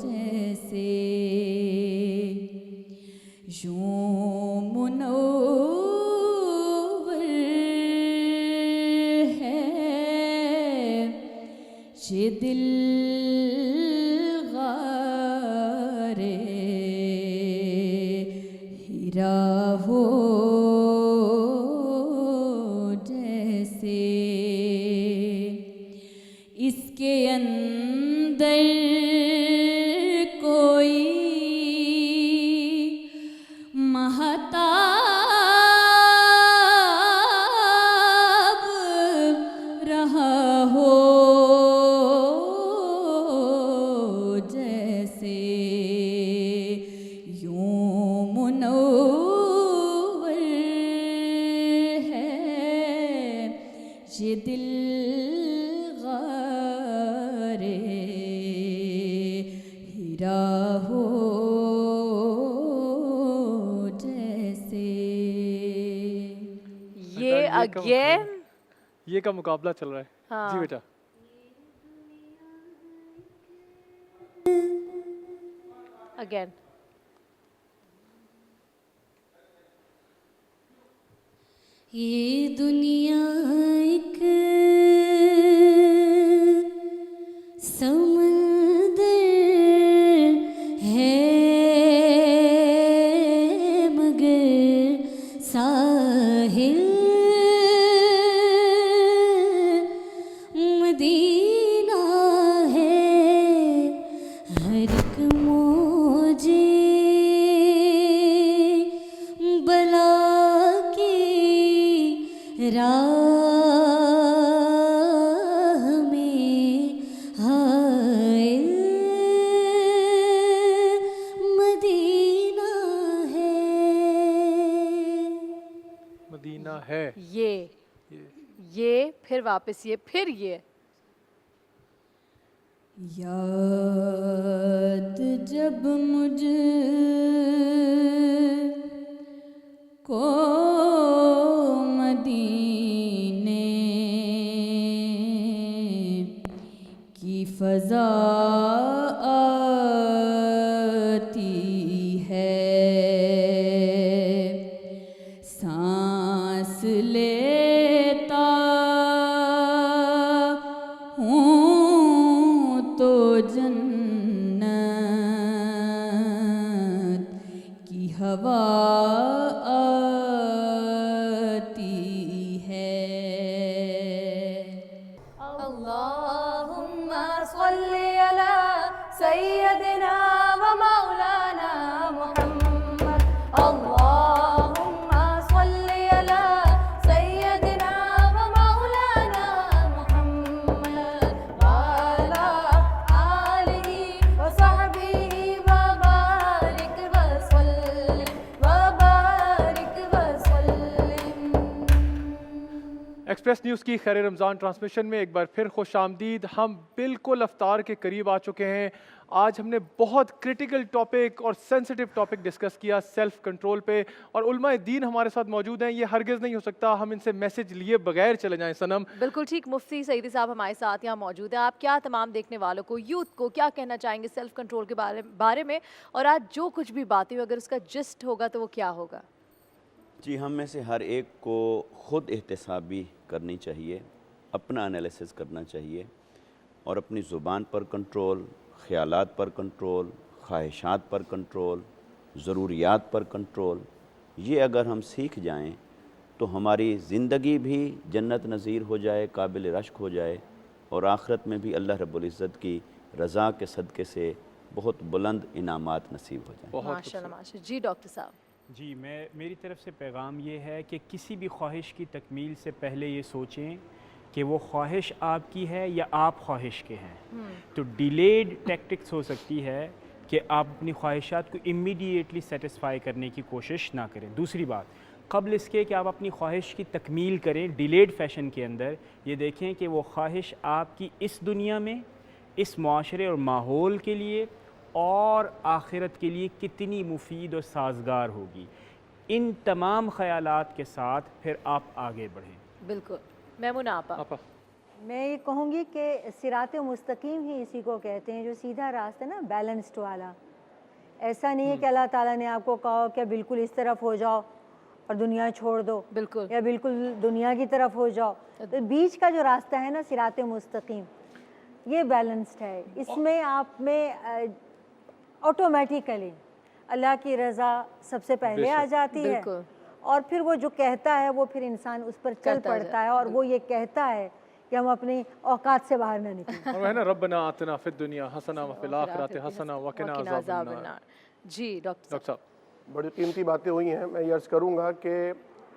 [SPEAKER 9] جیسے یوں منور ہے یہ دل غارے ہیرا ہو جیسے اس کے اندر کوئی مہتاب رہا ہو جیسے یوں منور ہے یہ دل غارے ہیرا ہو جیسے.
[SPEAKER 1] یہ اگین
[SPEAKER 2] یہ کا مقابلہ چل رہا ہے. جی بیٹا
[SPEAKER 1] اگین
[SPEAKER 9] یہ دنیا ایک سمندر ہے مگر ساحل مدینہ ہے. ہر ایک موجے بلا کی راہ میں حائل مدینہ ہے.
[SPEAKER 2] مدینہ مہینہ ہے
[SPEAKER 1] یہ پھر واپس یہ پھر یہ
[SPEAKER 9] یاد جب مجھ کو مدینے کی فضا آتی ہے سانس لیتا ہوں تو جنت کی ہوا آتی ہے
[SPEAKER 1] اللہم صلی علی سیدنا و مولانا محمد اللہم صلی علی سیدنا و مولانا محمد وعلی آلہ وصحبہ وبارک وسلم
[SPEAKER 2] ایکسپریس نیوز کی خیر رمضان ٹرانسمیشن میں ایک بار پھر خوش آمدید. ہم بالکل افطار کے قریب آ چکے ہیں. آج ہم نے بہت کرٹیکل ٹاپک اور سینسٹیو ٹاپک ڈسکس کیا سیلف کنٹرول پہ, اور علماء دین ہمارے ساتھ موجود ہیں. یہ ہرگز نہیں ہو سکتا ہم ان سے میسج لیے بغیر چلے جائیں. صنم
[SPEAKER 1] بالکل ٹھیک, مفتی سعیدی صاحب ہمارے ساتھ یہاں موجود ہیں. آپ کیا تمام دیکھنے والوں کو, یوتھ کو کیا کہنا چاہیں گے سیلف کنٹرول کے بارے میں, اور آج جو کچھ بھی باتیں ہوئی اگر اس کا جسٹ ہوگا تو وہ کیا ہوگا؟
[SPEAKER 5] جی, ہم میں سے ہر ایک کو خود احتسابی کرنی چاہیے, اپنا انالیسس کرنا چاہیے, اور اپنی زبان پر کنٹرول, خیالات پر کنٹرول, خواہشات پر کنٹرول, ضروریات پر کنٹرول. یہ اگر ہم سیکھ جائیں تو ہماری زندگی بھی جنت نظیر ہو جائے, قابل رشک ہو جائے, اور آخرت میں بھی اللہ رب العزت کی رضا کے صدقے سے بہت بلند انعامات نصیب ہو جائیں.
[SPEAKER 1] ماشاءاللہ ماشاءاللہ. جی ڈاکٹر صاحب.
[SPEAKER 8] جی, میری طرف سے پیغام یہ ہے کہ کسی بھی خواہش کی تکمیل سے پہلے یہ سوچیں کہ وہ خواہش آپ کی ہے یا آپ خواہش کے ہیں. تو ڈیلیڈ ٹیکٹکس ہو سکتی ہے کہ آپ اپنی خواہشات کو امیڈیٹلی سیٹسفائی کرنے کی کوشش نہ کریں. دوسری بات, قبل اس کے کہ آپ اپنی خواہش کی تکمیل کریں ڈیلیڈ فیشن کے اندر, یہ دیکھیں کہ وہ خواہش آپ کی اس دنیا میں, اس معاشرے اور ماحول کے لیے اور آخرت کے لیے کتنی مفید اور سازگار ہوگی. ان تمام خیالات کے ساتھ پھر آپ آگے بڑھیں.
[SPEAKER 1] بالکل. میمونہ آپا.
[SPEAKER 6] میں یہ کہوں گی کہ صراط مستقیم ہی اسی کو کہتے ہیں جو سیدھا راستہ نا, بیلنسڈ والا. ایسا نہیں ہے کہ اللہ تعالیٰ نے آپ کو کہا کہ بالکل اس طرف ہو جاؤ اور دنیا چھوڑ دو,
[SPEAKER 1] بالکل,
[SPEAKER 6] یا بالکل دنیا کی طرف ہو جاؤ. تو بیچ کا جو راستہ ہے نا صراط مستقیم, یہ بیلنسڈ ہے. اس میں آپ میں آٹومیٹیکلی اللہ کی رضا سب سے پہلے آ جاتی ہے, اور پھر وہ جو کہتا ہے وہ پھر انسان اس پر چل پڑتا ہے, اور وہ یہ کہتا ہے کہ ہم اپنی اوقات سے باہر نہ نکلیں.
[SPEAKER 2] اور وہ ہے نا ربنا آتنا فی الدنیا حسنہ وفی الآخرۃ حسنہ وقنا عذاب النار.
[SPEAKER 1] جی ڈاکٹر
[SPEAKER 2] صاحب.
[SPEAKER 7] بڑی قیمتی باتیں ہوئی ہیں. میں یہ عرض کروں گا کہ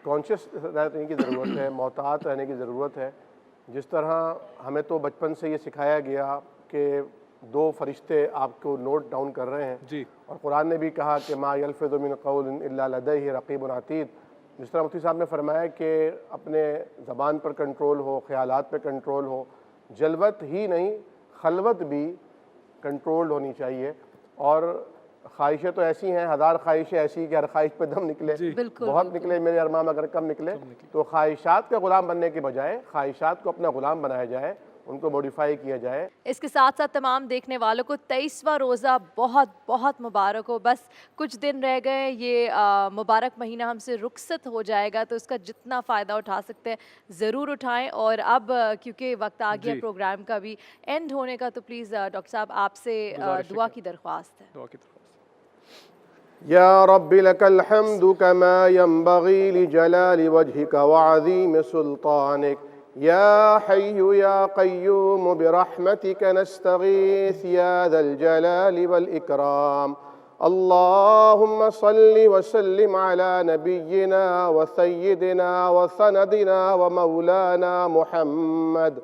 [SPEAKER 7] کانشیس رہنے کی ضرورت ہے, محتاط رہنے کی ضرورت ہے. جس طرح ہمیں تو بچپن سے یہ سکھایا گیا کہ 2 فرشتے آپ کو نوٹ ڈاؤن کر رہے ہیں,
[SPEAKER 2] جی,
[SPEAKER 7] اور قرآن نے بھی کہا کہ ما یلفظ من قول الا لدیہ رقیب عتید. جس طرح مفتی صاحب نے فرمایا کہ اپنے زبان پر کنٹرول ہو, خیالات پہ کنٹرول ہو, جلوت ہی نہیں خلوت بھی کنٹرول ہونی چاہیے. اور خواہشیں تو ایسی ہیں, 1000 خواہشیں ایسی کہ ہر خواہش پہ دم نکلے, بہت نکلے میرے ارمان اگر کم نکلے. تو خواہشات کا غلام بننے کے بجائے خواہشات کو اپنا غلام بنایا جائے, ان کو موڈیفائی کیا جائے.
[SPEAKER 1] اس کے ساتھ ساتھ تمام دیکھنے والوں کو 23واں روزہ بہت بہت مبارک ہو. بس کچھ دن رہ گئے, یہ مبارک مہینہ ہم سے رخصت ہو جائے گا, تو اس کا جتنا فائدہ اٹھا سکتے ہیں ضرور اٹھائیں. اور اب کیونکہ وقت آ گیا پروگرام کا بھی اینڈ ہونے کا, تو پلیز ڈاکٹر صاحب آپ سے دعا کی درخواست ہے.
[SPEAKER 7] یا رب لک الحمد کما ينبغی لجلال وجهک وعظیم سلطانک. یا حی یا قیوم برحمتک نستغیث یا ذا الجلال والاکرام. اللہم صل وسلم علی نبینا وسیدنا وسندنا ومولانا محمد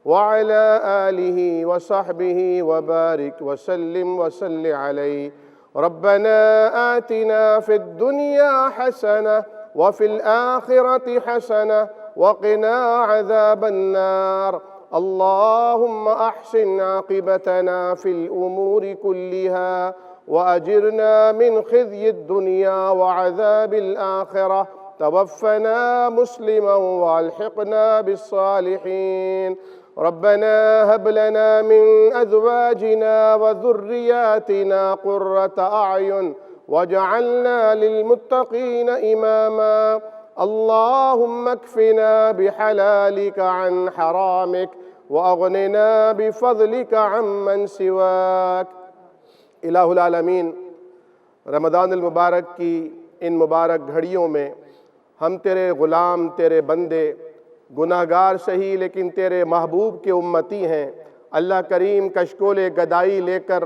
[SPEAKER 7] وعلى آلہ وصحبہ وبارک وسلم وصل علیہ. ربنا آتنا في الدنيا حسنة وفي الآخرة حسنة وقنا عذاب النار. اللهم أحسن عاقبتنا في الأمور كلها وأجرنا من خزي الدنيا وعذاب الآخرة. توفنا مسلما والحقنا بالصالحين. ربنا هب لنا من أزواجنا وذرياتنا قرة أعين واجعلنا للمتقين إماما. اللهم اكفنا بحلالك عن حرامك وأغننا بفضلك عمن سواك. الہ العالمین، رمضان المبارک کی ان مبارک گھڑیوں میں ہم تیرے غلام، تیرے بندے، گناہگار سہی لیکن تیرے محبوب کے امتی ہیں. اللہ کریم کشکول گدائی لے کر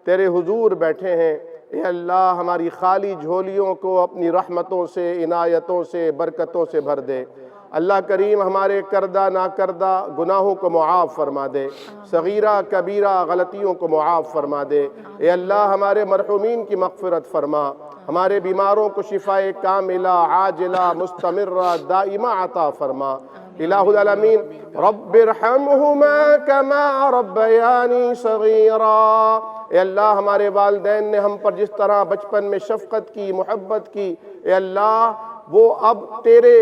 [SPEAKER 7] تیرے حضور بیٹھے ہیں. اے اللہ ہماری خالی جھولیوں کو اپنی رحمتوں سے، عنایتوں سے، برکتوں سے بھر دے. اللہ کریم ہمارے کردہ ناکردہ گناہوں کو معاف فرما دے، صغیرہ کبیرہ غلطیوں کو معاف فرما دے. اے اللہ ہمارے مرحومین کی مغفرت فرما، ہمارے بیماروں کو شفائے کاملہ عاجلہ مستمرہ دائمہ عطا فرما. الہ العالمین رب ارحمہما کما ربیانی صغیرا. اے اللہ ہمارے والدین نے ہم پر جس طرح بچپن میں شفقت کی، محبت کی، اے اللہ وہ اب تیرے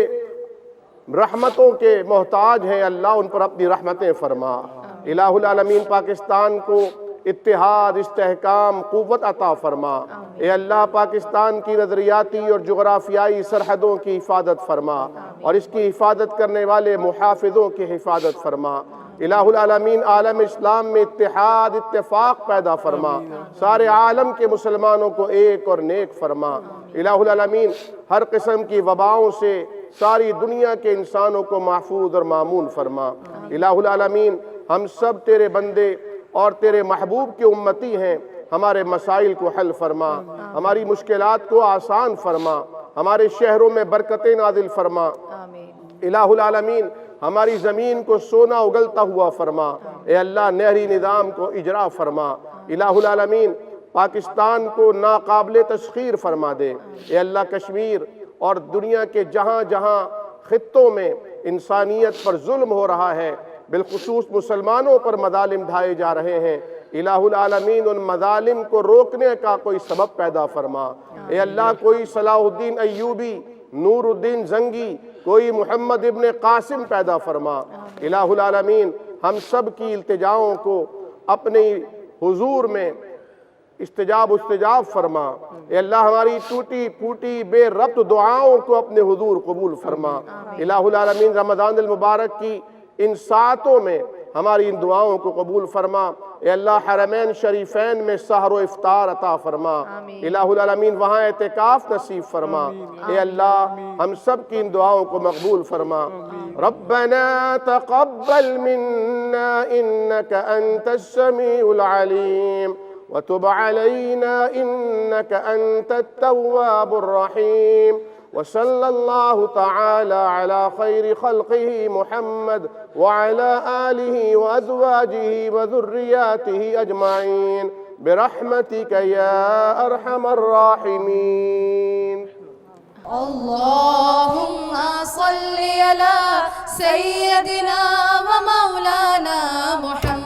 [SPEAKER 7] رحمتوں کے محتاج ہیں. اللہ ان پر اپنی رحمتیں فرما. الہ العالمین پاکستان کو اتحاد، استحکام، قوت عطا فرما. اے اللہ پاکستان کی نظریاتی اور جغرافیائی سرحدوں کی حفاظت فرما اور اس کی حفاظت کرنے والے محافظوں کی حفاظت فرما. الہ العالمین عالم اسلام میں اتحاد، اتفاق پیدا فرما. سارے عالم کے مسلمانوں کو ایک اور نیک فرما. الہ العالمین ہر قسم کی وباؤں سے ساری دنیا کے انسانوں کو محفوظ اور مامون فرما. الہ العالمین ہم سب تیرے بندے اور تیرے محبوب کے امتی ہیں. ہمارے مسائل کو حل فرما، ہماری مشکلات کو آسان فرما، ہمارے شہروں میں برکتیں نازل فرما. الہ العالمین ہماری زمین کو سونا اگلتا ہوا فرما. اے اللہ نہری نظام کو اجرا فرما. الہ العالمین پاکستان کو ناقابل تسخیر فرما دے. اے اللہ کشمیر اور دنیا کے جہاں جہاں خطوں میں انسانیت پر ظلم ہو رہا ہے، بالخصوص مسلمانوں پر مظالم ڈھائے جا رہے ہیں، الہ العالمین ان مظالم کو روکنے کا کوئی سبب پیدا فرما. اے اللہ کوئی صلاح الدین ایوبی، نور الدین زنگی، کوئی محمد ابن قاسم پیدا فرما. الہ العالمین ہم سب کی التجاؤں کو اپنی حضور میں استجاب فرما. اے اللہ ہماری ٹوٹی پھوٹی بے ربط دعاؤں کو اپنے حضور قبول فرما. الہ العالمین رمضان المبارک کی ان ساعتوں میں ہماری ان دعاؤں کو قبول فرما. اے اللہ حرمین شریفین میں سحر و افطار عطا فرما. الہ العالمین وہاں اعتکاف نصیب فرما. اے اللہ ہم سب کی ان دعاؤں کو مقبول فرما. ربنا تقبل منا انك انت السميع العليم وتب علينا إنك أنت التواب الرحيم. وصلى الله تعالى على خير خلقه محمد وعلى آله وأزواجه وذرياته أجمعين برحمتك يا أرحم الراحمين.
[SPEAKER 15] اللهم صل على سيدنا ومولانا محمد